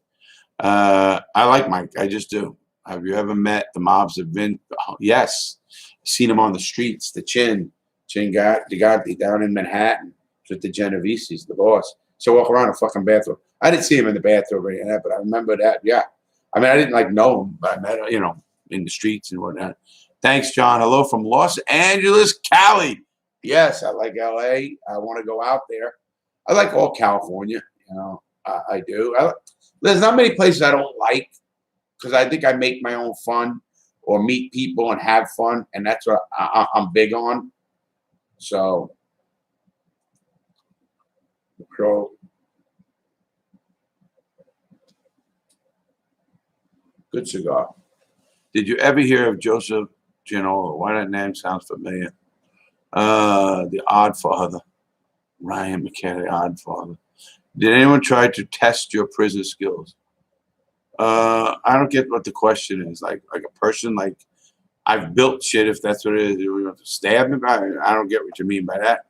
I like Mike. I just do. Have you ever met the mobs of Vin? Oh, yes. Seen him on the streets. The Chin Gatti down in Manhattan with the Genovese's, the boss. So walk around a fucking bathroom. I didn't see him in the bathroom or anything like that, but I remember that. Yeah. I mean, I didn't know him, but I met him, in the streets and whatnot. Thanks, John. Hello from Los Angeles, Cali. Yes, I like LA. I want to go out there. I like all California. I do. There's not many places I don't like because I think I make my own fun or meet people and have fun, and that's what I'm big on. So good cigar. Did you ever hear of Joseph Gianola? Why that name sounds familiar? The Odd Father. Ryan McKenna, the Odd Father. Did anyone try to test your prison skills? I don't get what the question is. Like a person, I've built shit, if that's what it is. You want to stab me? I don't get what you mean by that.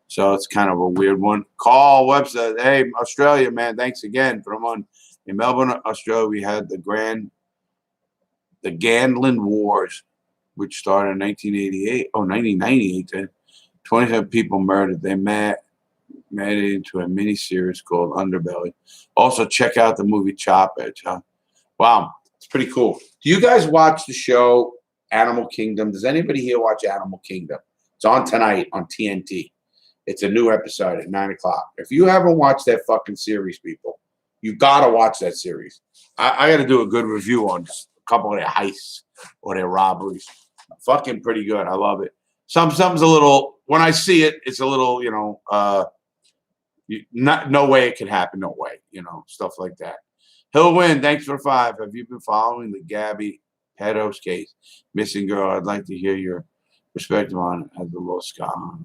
So it's kind of a weird one. Carl Webster. Hey, Australia, man. Thanks again. From in Melbourne, Australia, we had the Gandlin Wars, which started in 1998. 27 people murdered. They made it into a mini-series called Underbelly. Also, check out the movie Chop Edge. Huh? Wow, it's pretty cool. Do you guys watch the show Animal Kingdom? Does anybody here watch Animal Kingdom? It's on tonight on TNT. It's a new episode at 9 o'clock. If you haven't watched that fucking series, people, you gotta watch that series. I got to do a good review on a couple of their heists or their robberies. Fucking pretty good. I love it. Something's a little. When I see it, it's a little. No way it can happen. No way. Stuff like that. He'll win. Thanks for 5. Have you been following the Gabby Pedos case? Missing girl. I'd like to hear your perspective on it as the law scholar.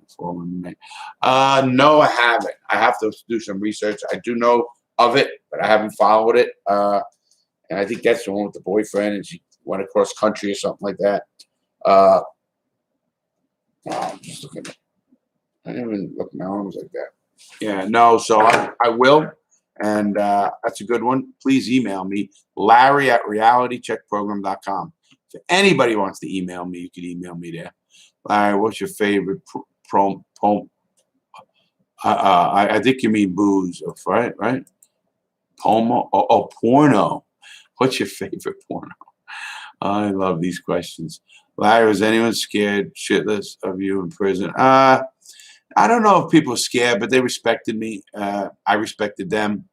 No, I haven't. I have to do some research. I do know of it, but I haven't followed it. And I think that's the one with the boyfriend, and she went across country or something like that. I'm just looking at it. I didn't even look at my arms like that. Yeah, no, so I will. And that's a good one. Please email me, Larry@realitycheckprogram.com. If anybody wants to email me, you can email me there. Larry, what's your favorite poem? I think you mean booze, right? Pomo? Oh, porno. What's your favorite porno? I love these questions. Larry, was anyone scared shitless of you in prison? I don't know if people were scared, but they respected me. I respected them.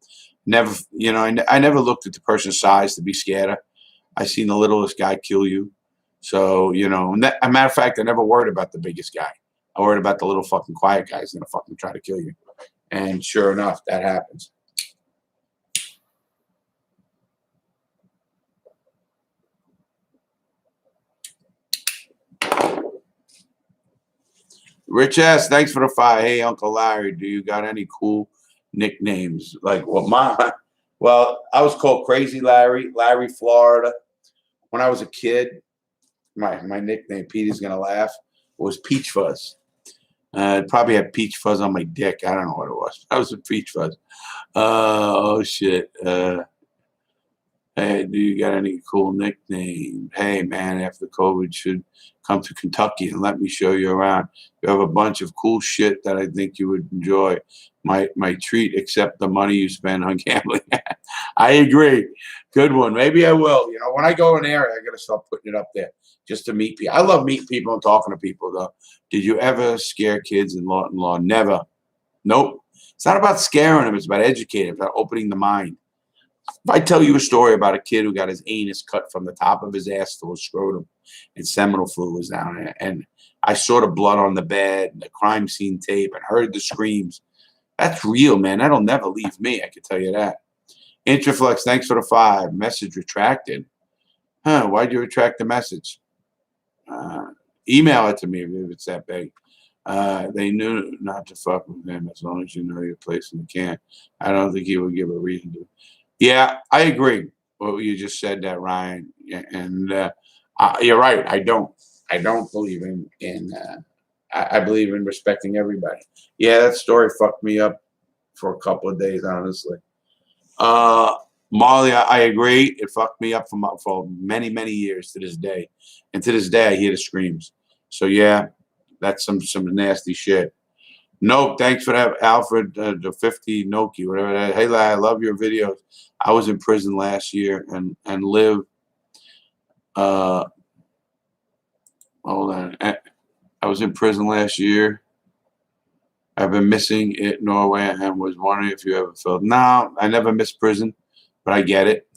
Never, I never looked at the person's size to be scared of. I seen the littlest guy kill you. So, as a matter of fact, I never worried about the biggest guy. I worried about the little fucking quiet guy who's going to fucking try to kill you. And sure enough, that happens. Rich S, thanks for the 5. Hey, Uncle Larry, do you got any cool nicknames? Well, I was called Crazy Larry, Larry Florida. When I was a kid, my nickname, Peter's going to laugh, was Peach Fuzz. It probably had peach fuzz on my dick. I don't know what it was. I was a peach fuzz. Oh, shit. Hey, do you got any cool nickname? Hey, man, after COVID, should come to Kentucky and let me show you around. You have a bunch of cool shit that I think you would enjoy. My treat, except the money you spend on gambling. I agree. Good one. Maybe I will. When I go in an area, I got to start putting it up there just to meet people. I love meeting people and talking to people, though. Did you ever scare kids in Lawton Law? Never. Nope. It's not about scaring them. It's about educating. It's about opening the mind. If I tell you a story about a kid who got his anus cut from the top of his ass to his scrotum and seminal fluid was down there, and I saw the blood on the bed and the crime scene tape and heard the screams, that's real, man. That'll never leave me. I can tell you that. Intraflex, thanks for the 5. Message retracted. Why'd you retract the message? Email it to me if it's that big. They knew not to fuck with him as long as you know your place in the can. I don't think he would give a reason to. Yeah, I agree. What you just said, that Ryan, and you're right. I don't believe in. I believe in respecting everybody. Yeah, that story fucked me up for a couple of days, honestly. Marley, I agree. It fucked me up for many, many years to this day, and to this day, I hear the screams. So yeah, that's some nasty shit. Nope, thanks for that, Alfred, the 50 Noki, whatever that. Hey, lad, I love your videos. I was in prison last year and lived. Hold on. I was in prison last year. I've been missing it, Norway, and was wondering if you ever felt. No, I never missed prison, but I get it.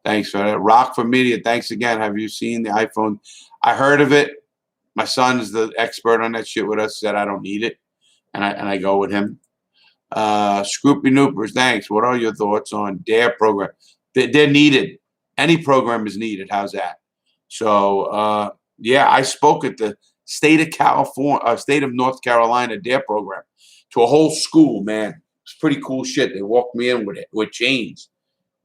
Thanks for that. Rock for Media, thanks again. Have you seen the iPhone? I heard of it. My son is the expert on that shit with us, said I don't need it. And I go with him. Scroopy Noopers, thanks. What are your thoughts on DARE program? They're needed. Any program is needed. How's that? So, yeah, I spoke at the state of North Carolina DARE program to a whole school, man. It's pretty cool shit. They walked me in with chains.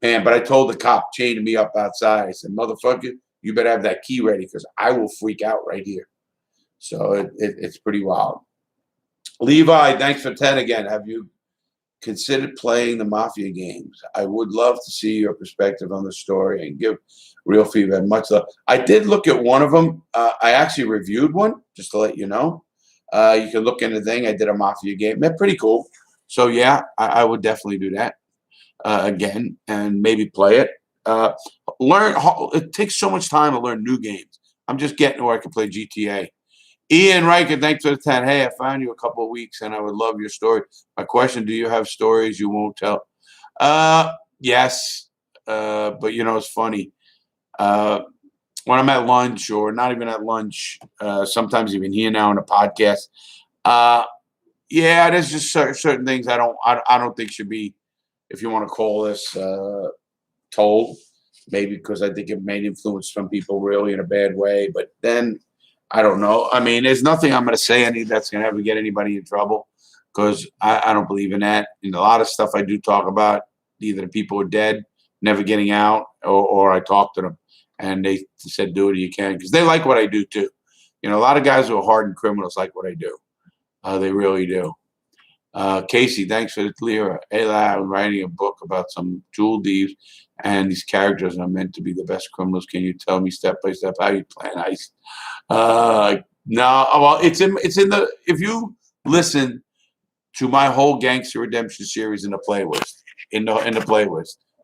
Man, but I told the cop chaining me up outside. I said, motherfucker, you better have that key ready because I will freak out right here. So it's pretty wild. Levi, thanks for 10 again. Have you considered playing the Mafia games? I would love to see your perspective on the story and give real feedback. Much love. I did look at one of them. I actually reviewed one, just to let you know. You can look in the thing. I did a Mafia game. They're pretty cool. So, yeah, I would definitely do that again and maybe play it. Learn. It takes so much time to learn new games. I'm just getting where I can play GTA. Ian Riker, thanks for the 10. Hey, I found you a couple of weeks and I would love your story. My question, do you have stories you won't tell? Yes. But you know, it's funny. When I'm at lunch or not even at lunch, sometimes even here now on a podcast, yeah, there's just certain things I don't think should be, if you want to call this, told. Maybe because I think it may influence some people really in a bad way. But then I don't know. I mean, there's nothing I'm going to say any that's going to ever get anybody in trouble because I don't believe in that. And a lot of stuff I do talk about, either the people are dead, never getting out, or I talk to them and they said, do it, you can, because they like what I do too. You know, a lot of guys who are hardened criminals like what I do. They really do. Casey, thanks for the clear. Hey, I'm writing a book about some jewel thieves, and these characters are meant to be the best criminals. Can you tell me step by step how you plan heist? No, well, it's in the. If you listen to my whole Gangster Redemption series in the playlist,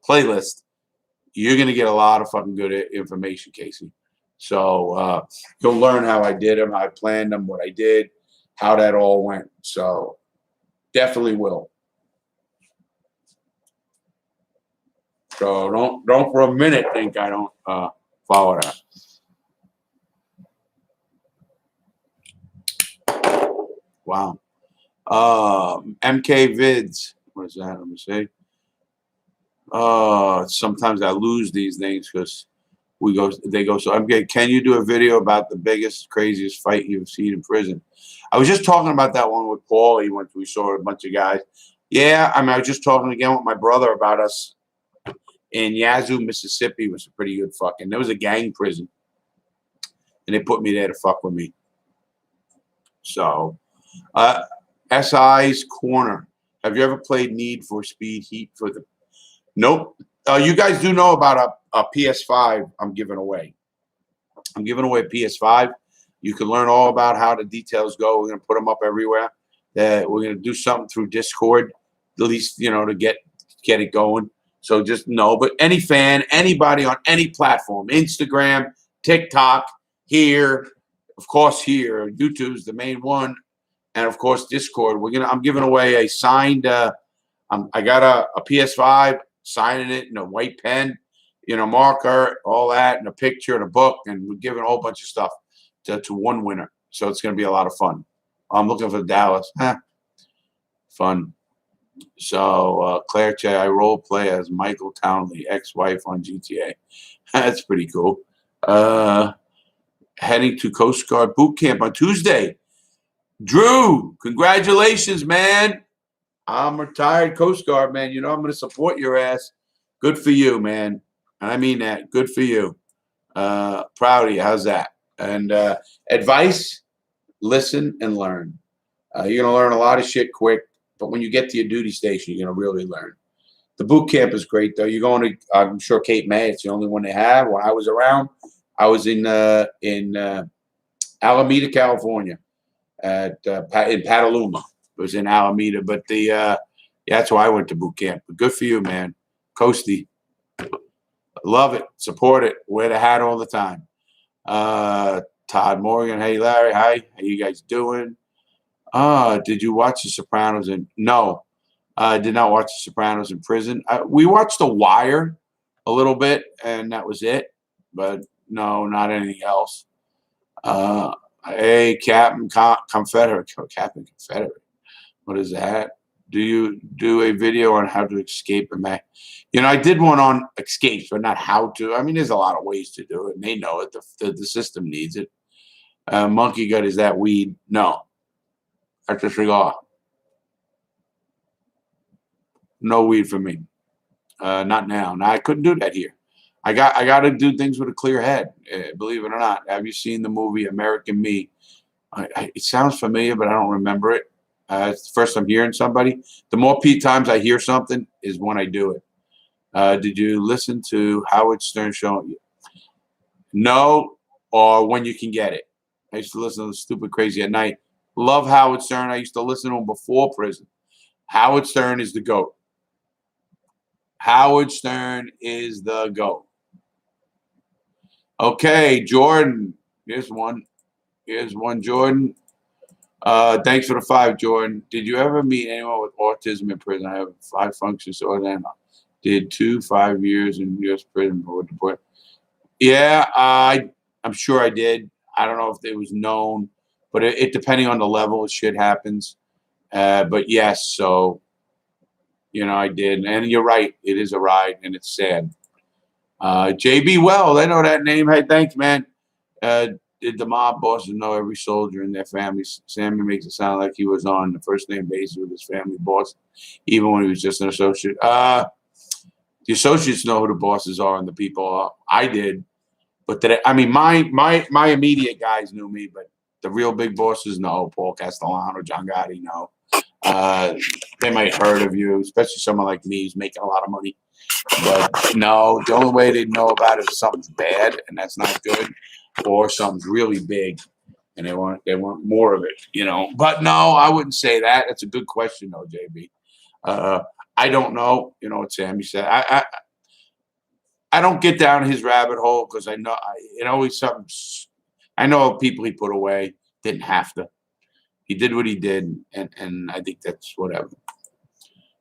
playlist, you're gonna get a lot of fucking good information, Casey. So you'll learn how I did them, how I planned them, what I did, how that all went. So. Definitely will. So don't for a minute think I don't follow that. Wow. MK Vids. What is that? Let me see. Sometimes I lose these things because they go. So MK, can you do a video about the biggest, craziest fight you've seen in prison? I was just talking about that one with Paul. We saw a bunch of guys. Yeah, I mean, I was just talking again with my brother about us in Yazoo, Mississippi. It was a pretty good fucking. There was a gang prison, and they put me there to fuck with me. So, SI's Corner. Have you ever played Need for Speed Heat for the? Nope. You guys do know about a PS5 I'm giving away. I'm giving away a PS5. You can learn all about how the details go. We're going to put them up everywhere. That we're going to do something through Discord, at least, you know, to get it going. So just know. But any fan, anybody on any platform, Instagram, TikTok, here, of course, here, YouTube's the main one, and of course Discord. I'm giving away a signed. I got a PS5, signing it in a white pen, you know, marker, all that, and a picture and a book, and we're giving a whole bunch of stuff to one winner. So it's going to be a lot of fun. I'm looking for Dallas. Fun. So Claire Che, I role play as Michael Townley, ex-wife on GTA. That's pretty cool. Heading to Coast Guard boot camp on Tuesday. Drew, congratulations, man. I'm retired Coast Guard, man. You know I'm going to support your ass. Good for you, man. And I mean that. Good for you. Proud of you. How's that? And advice, listen and learn. You're going to learn a lot of shit quick, but when you get to your duty station, you're going to really learn. The boot camp is great, though. You're going to, I'm sure, Cape May. It's the only one they have. When I was around, I was in Alameda, California, in Petaluma. It was in Alameda, but that's why I went to boot camp. But good for you, man. Coasty. Love it. Support it. Wear the hat all the time. Todd Morgan. Hey, Larry. Hi. How you guys doing? Did you watch The Sopranos? No, I did not watch The Sopranos in prison. We watched The Wire a little bit, and that was it. But no, not anything else. Hey, Captain Confederate. Captain Confederate. What is that? Do you do a video on how to escape a Mac? You know, I did one on escapes, but not how to. I mean, there's a lot of ways to do it, and they know it. The system needs it. Monkey gut, is that weed? No. That's a cigar. No weed for me. Not now. Now I couldn't do that here. I got to do things with a clear head. Believe it or not. Have you seen the movie American Me? It sounds familiar, but I don't remember it. It's the first I'm hearing somebody. The more times I hear something is when I do it. Did you listen to Howard Stern show? No, or when you can get it. I used to listen to Stupid Crazy at Night. Love Howard Stern. I used to listen to him before prison. Howard Stern is the GOAT. Howard Stern is the GOAT. Okay, Jordan. Here's one. Here's one, Jordan. Thanks for the 5, Jordan. Did you ever meet anyone with autism in prison? I have 5 functions disorder and did 5 years in U.S. prison for deport. Yeah, I'm sure I did. I don't know if it was known, but it depending on the level, shit happens. But yes, so I did, and you're right. It is a ride, and it's sad. JB Well, I know that name. Hey, thanks, man. Did the mob bosses know every soldier and their families? Sammy makes it sound like he was on the first name basis with his family boss, even when he was just an associate. The associates know who the bosses are and the people are. I did, but my immediate guys knew me, but the real big bosses, no. Paul Castellano, John Gotti, no. They might have heard of you, especially someone like me who's making a lot of money. But no, the only way they know about it is something's bad and that's not good, or something's really big and they want more of it, But no, I wouldn't say that. That's a good question though, JB. I don't know, what Sammy said. I don't get down his rabbit hole because I know always something. I know people he put away didn't have to. He did what he did, and I think that's whatever.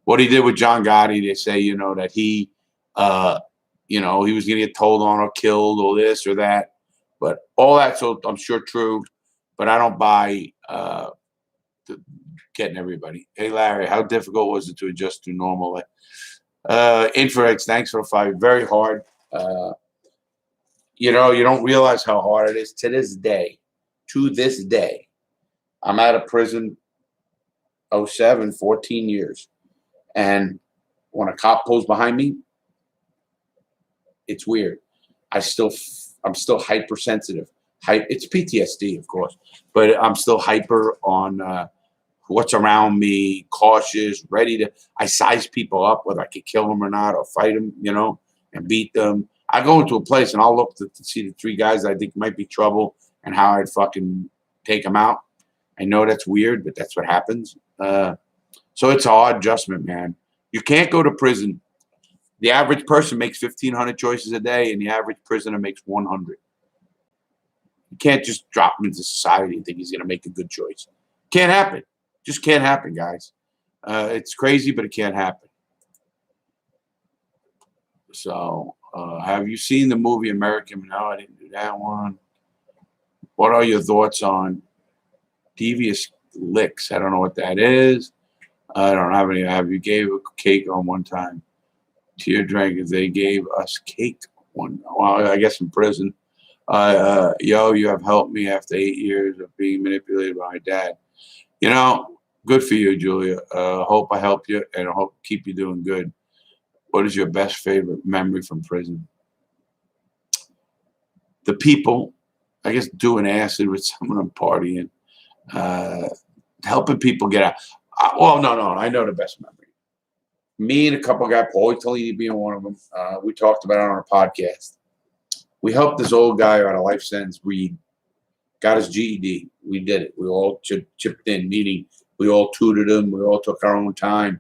What he did with John Gotti, they say, that he, he was going to get told on or killed or this or that. But all that's, I'm sure, true. But I don't buy getting everybody. Hey, Larry, how difficult was it to adjust to normal life? Infrarex, thanks for the 5. Very hard. You don't realize how hard it is to this day. To this day. I'm out of prison 07, 14 years. And when a cop pulls behind me, it's weird. I'm still hypersensitive. It's PTSD, of course, but I'm still hyper on what's around me, cautious, ready to. I size people up, whether I could kill them or not, or fight them, and beat them. I go into a place and I'll look to see the 3 guys that I think might be trouble and how I'd fucking take them out. I know that's weird, but that's what happens. So it's a hard adjustment, man. You can't go to prison. The average person makes 1,500 choices a day, and the average prisoner makes 100. You can't just drop him into society and think he's going to make a good choice. Can't happen. Just can't happen, guys. It's crazy, but it can't happen. So, have you seen the movie American? No, I didn't do that one. What are your thoughts on Devious Licks? I don't know what that is. I don't have any. Have you gave a cake on one time? Tear Dragons, they gave us cake one. Well, I guess in prison. You have helped me after 8 years of being manipulated by my dad. Good for you, Julia. Hope I help you and I hope keep you doing good. What is your best favorite memory from prison? The people, I guess, doing acid with someone I'm partying, helping people get out. No, I know the best memory. Me and a couple of guys, Paul Tellini being one of them, we talked about it on our podcast. We helped this old guy out of life sentence read, got his GED. We did it. We all chipped in, meaning we all tutored him. We all took our own time.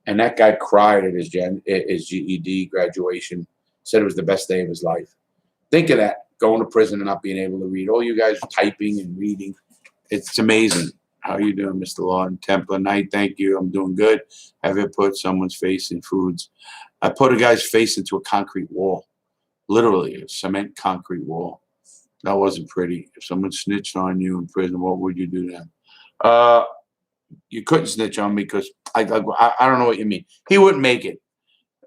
And that guy cried at his GED graduation, said it was the best day of his life. Think of that, going to prison and not being able to read. All you guys typing and reading. It's amazing. How are you doing, Mr. Lawton? Templar Night, thank you. I'm doing good. Have you put someone's face in foods? I put a guy's face into a concrete wall. Literally, a cement concrete wall. That wasn't pretty. If someone snitched on you in prison, what would you do then? You couldn't snitch on me because I don't know what you mean. He wouldn't make it.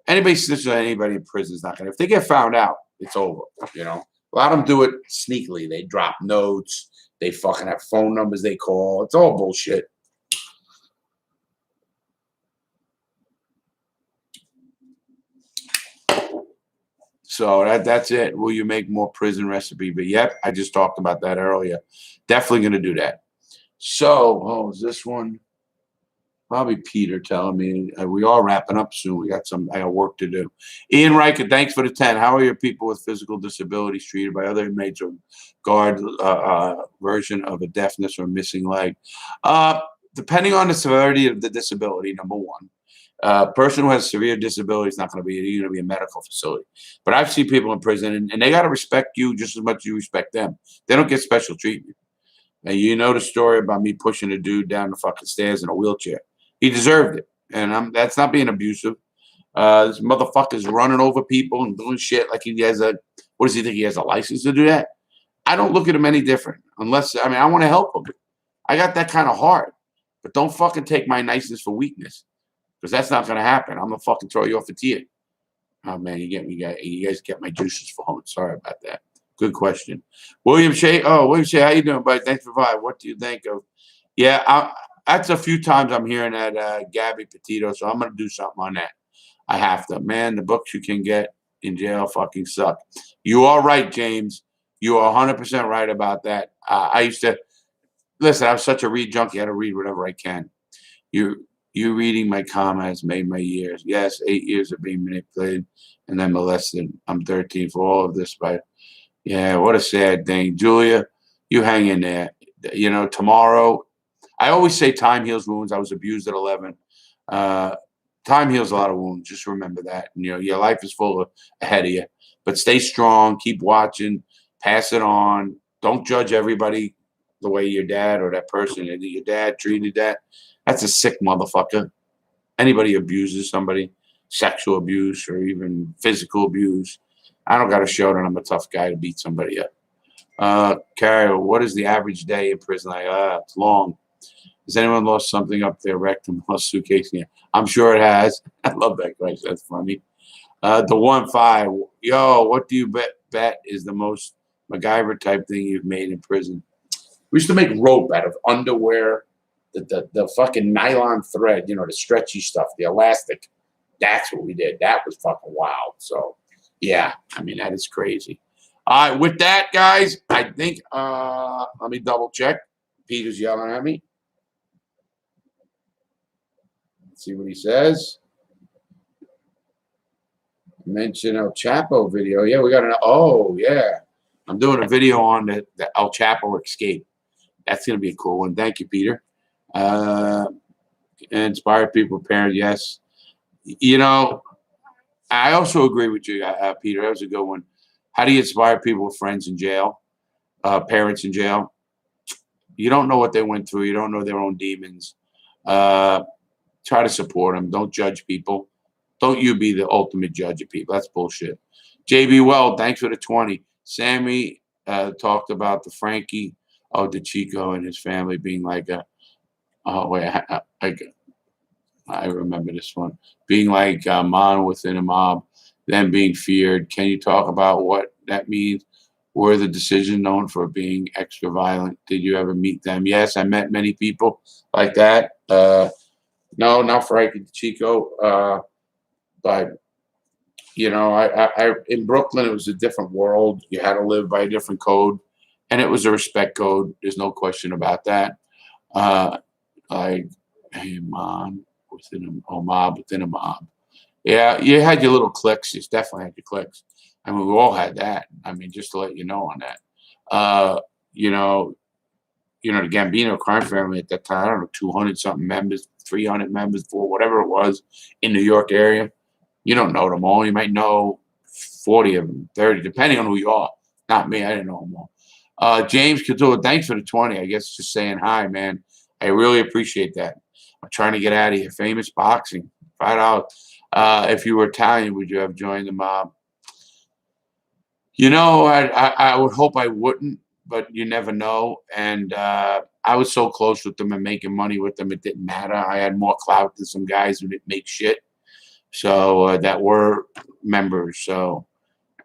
Anybody snitches on anybody in prison is not going to. If they get found out, it's over. A lot of them do it sneakily. They drop notes. They fucking have phone numbers they call. It's all bullshit. So that's it. Will you make more prison recipe? But yep, I just talked about that earlier. Definitely going to do that. So, is this one? Probably Peter telling me we are wrapping up soon. I got work to do. Ian Riker, thanks for the 10. How are your people with physical disabilities treated by other inmates or guard version of a deafness or missing leg? Depending on the severity of the disability, number one. A person who has severe disability is not going to be a medical facility. But I've seen people in prison, and they got to respect you just as much as you respect them. They don't get special treatment. And you know the story about me pushing a dude down the fucking stairs in a wheelchair. He deserved it. And that's not being abusive. This motherfucker's running over people and doing shit like he has what does he think he has a license to do that? I don't look at him any different unless, I mean, I want to help him. I got that kind of heart, but don't fucking take my niceness for weakness because that's not going to happen. I'm going to fucking throw you off a tier. Oh man, you guys get my juices flowing. Sorry about that. Good question. William Shea. Oh, William Shea, how you doing, buddy? Thanks for vibe. What do you think of? Yeah, that's a few times I'm hearing that Gabby Petito, so I'm going to do something on that. I have to. Man, the books you can get in jail fucking suck. You are right, James. You are 100% right about that. I used to listen. I was such a read junkie. I had to read whatever I can. You reading my comments made my years. Yes, 8 years of being manipulated and then molested. I'm 13 for all of this. But yeah, what a sad thing, Julia. You hang in there. You know, tomorrow. I always say time heals wounds. I was abused at 11. Time heals a lot of wounds. Just remember that. And, you know, your life is full ahead of you. But stay strong. Keep watching. Pass it on. Don't judge everybody the way your dad or that person, your dad treated that. That's a sick motherfucker. Anybody abuses somebody, sexual abuse or even physical abuse. I don't got to show that I'm a tough guy to beat somebody up. Carrie, what is the average day in prison? It's long. Has anyone lost something up their rectum or suitcase? Yeah, I'm sure it has. I love that question. That's funny. The 1-5. Yo, what do you bet is the most MacGyver type thing you've made in prison? We used to make rope out of underwear, the fucking nylon thread, you know, the stretchy stuff, the elastic. That's what we did. That was fucking wild. So, yeah, I mean, that is crazy. All right, with that, guys, I think, let me double check. Peter's yelling at me. Let's see what he says. Mention El Chapo video. Yeah, we got an, oh, yeah. I'm doing a video on the El Chapo escape. That's going to be a cool one. Thank you, Peter. Inspire people, parents, yes. You know, I also agree with you, Peter. That was a good one. How do you inspire people with friends in jail, parents in jail? You don't know what they went through. You don't know their own demons. Try to support them. Don't judge people. Don't you be the ultimate judge of people. That's bullshit. JB Well, thanks for the 20. Sammy talked about the Frankie, the Chico and his family being like a, oh, wait, I remember this one. Being like a mon within a mob, then being feared. Can you talk about what that means? Were the decision known for being extra violent? Did you ever meet them? Yes, I met many people like that. No, not Frankie Chico. But you know, I in Brooklyn it was a different world. You had to live by a different code, and it was a respect code. There's no question about that. Like, hey, mom within a mob within a mob. Yeah, you had your little cliques. You definitely had your cliques. I mean, we all had that. I mean, just to let you know on that. You know, the Gambino crime family at that time, I don't know, 200 something members, 300 members, for whatever it was in New York area. You don't know them all. You might know 40 of them, 30, depending on who you are. Not me. I didn't know them all. James Couture, thanks for the 20. I guess just saying hi, man. I really appreciate that. I'm trying to get out of here. Famous boxing. $5. If you were Italian, would you have joined the mob? You know, I would hope I wouldn't, but you never know. And I was so close with them and making money with them, it didn't matter. I had more clout than some guys who didn't make shit. So that were members. So,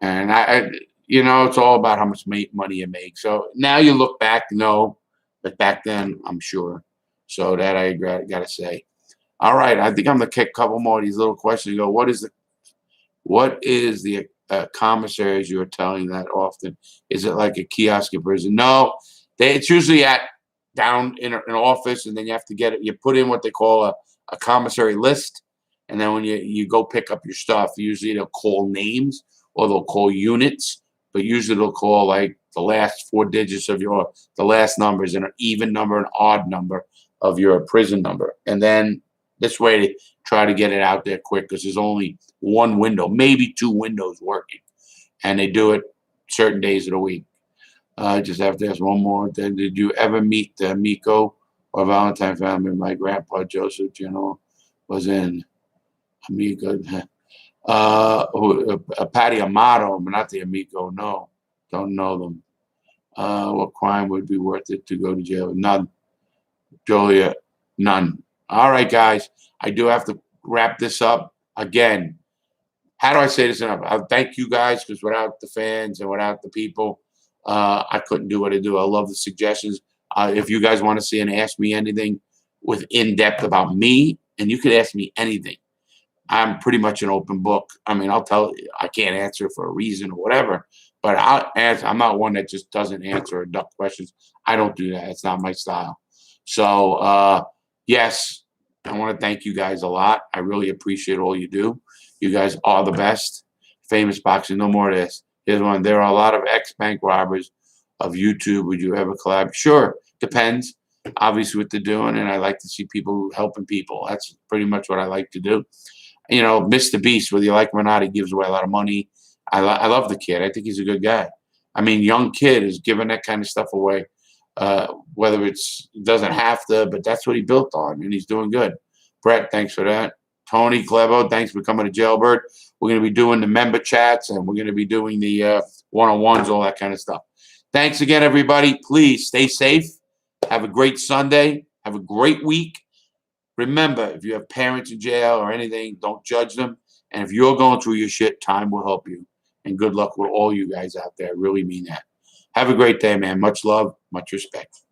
and I, you know, it's all about how much money you make. So now you look back, no, but back then, I'm sure. So that I got to say. All right, I think I'm gonna kick a couple more of these little questions. Go. What is the commissaries you are telling that often? Is it like a kiosk in prison? No, it's usually down in an office, and then you have to get it. You put in what they call a commissary list, and then when you go pick up your stuff, usually they'll call names or they'll call units, but usually they'll call like the last 4 digits of the last numbers, and an even number, an odd number of your prison number, and then this way they try to get it out there quick because there's only one window, maybe 2 windows working, and they do it certain days of the week. I just have to ask one more. Then, did you ever meet Miko or Valentine family? My grandpa Joseph General was in Amico. Patty Amato, but not the Amico. No, don't know them. What crime would be worth it to go to jail? None. Julia, none. All right, guys. I do have to wrap this up again. How do I say this enough? I thank you guys because without the fans and without the people, I couldn't do what I do. I love the suggestions. If you guys want to see and ask me anything with in depth about me, and you could ask me anything. I'm pretty much an open book. I mean, I'll tell you, I can't answer for a reason or whatever, but I'll answer. I'm not one that just doesn't answer or duck questions. I don't do that. It's not my style. So, yes, I want to thank you guys a lot. I really appreciate all you do. You guys are the best. Famous boxing, no more of this. Here's one. There are a lot of ex-bank robbers of YouTube. Would you ever collab? Sure. Depends, obviously, what they're doing. And I like to see people helping people. That's pretty much what I like to do. You know, Mr. Beast, whether you like him or not, he gives away a lot of money. I love the kid. I think he's a good guy. I mean, young kid is giving that kind of stuff away. Whether it doesn't have to, but that's what he built on, and he's doing good. Brett, thanks for that. Tony Clevo, thanks for coming to Jailbird. We're going to be doing the member chats, and we're going to be doing the one-on-ones, all that kind of stuff. Thanks again, everybody. Please stay safe. Have a great Sunday. Have a great week. Remember, if you have parents in jail or anything, don't judge them. And if you're going through your shit, time will help you. And good luck with all you guys out there. I really mean that. Have a great day, man. Much love, much respect.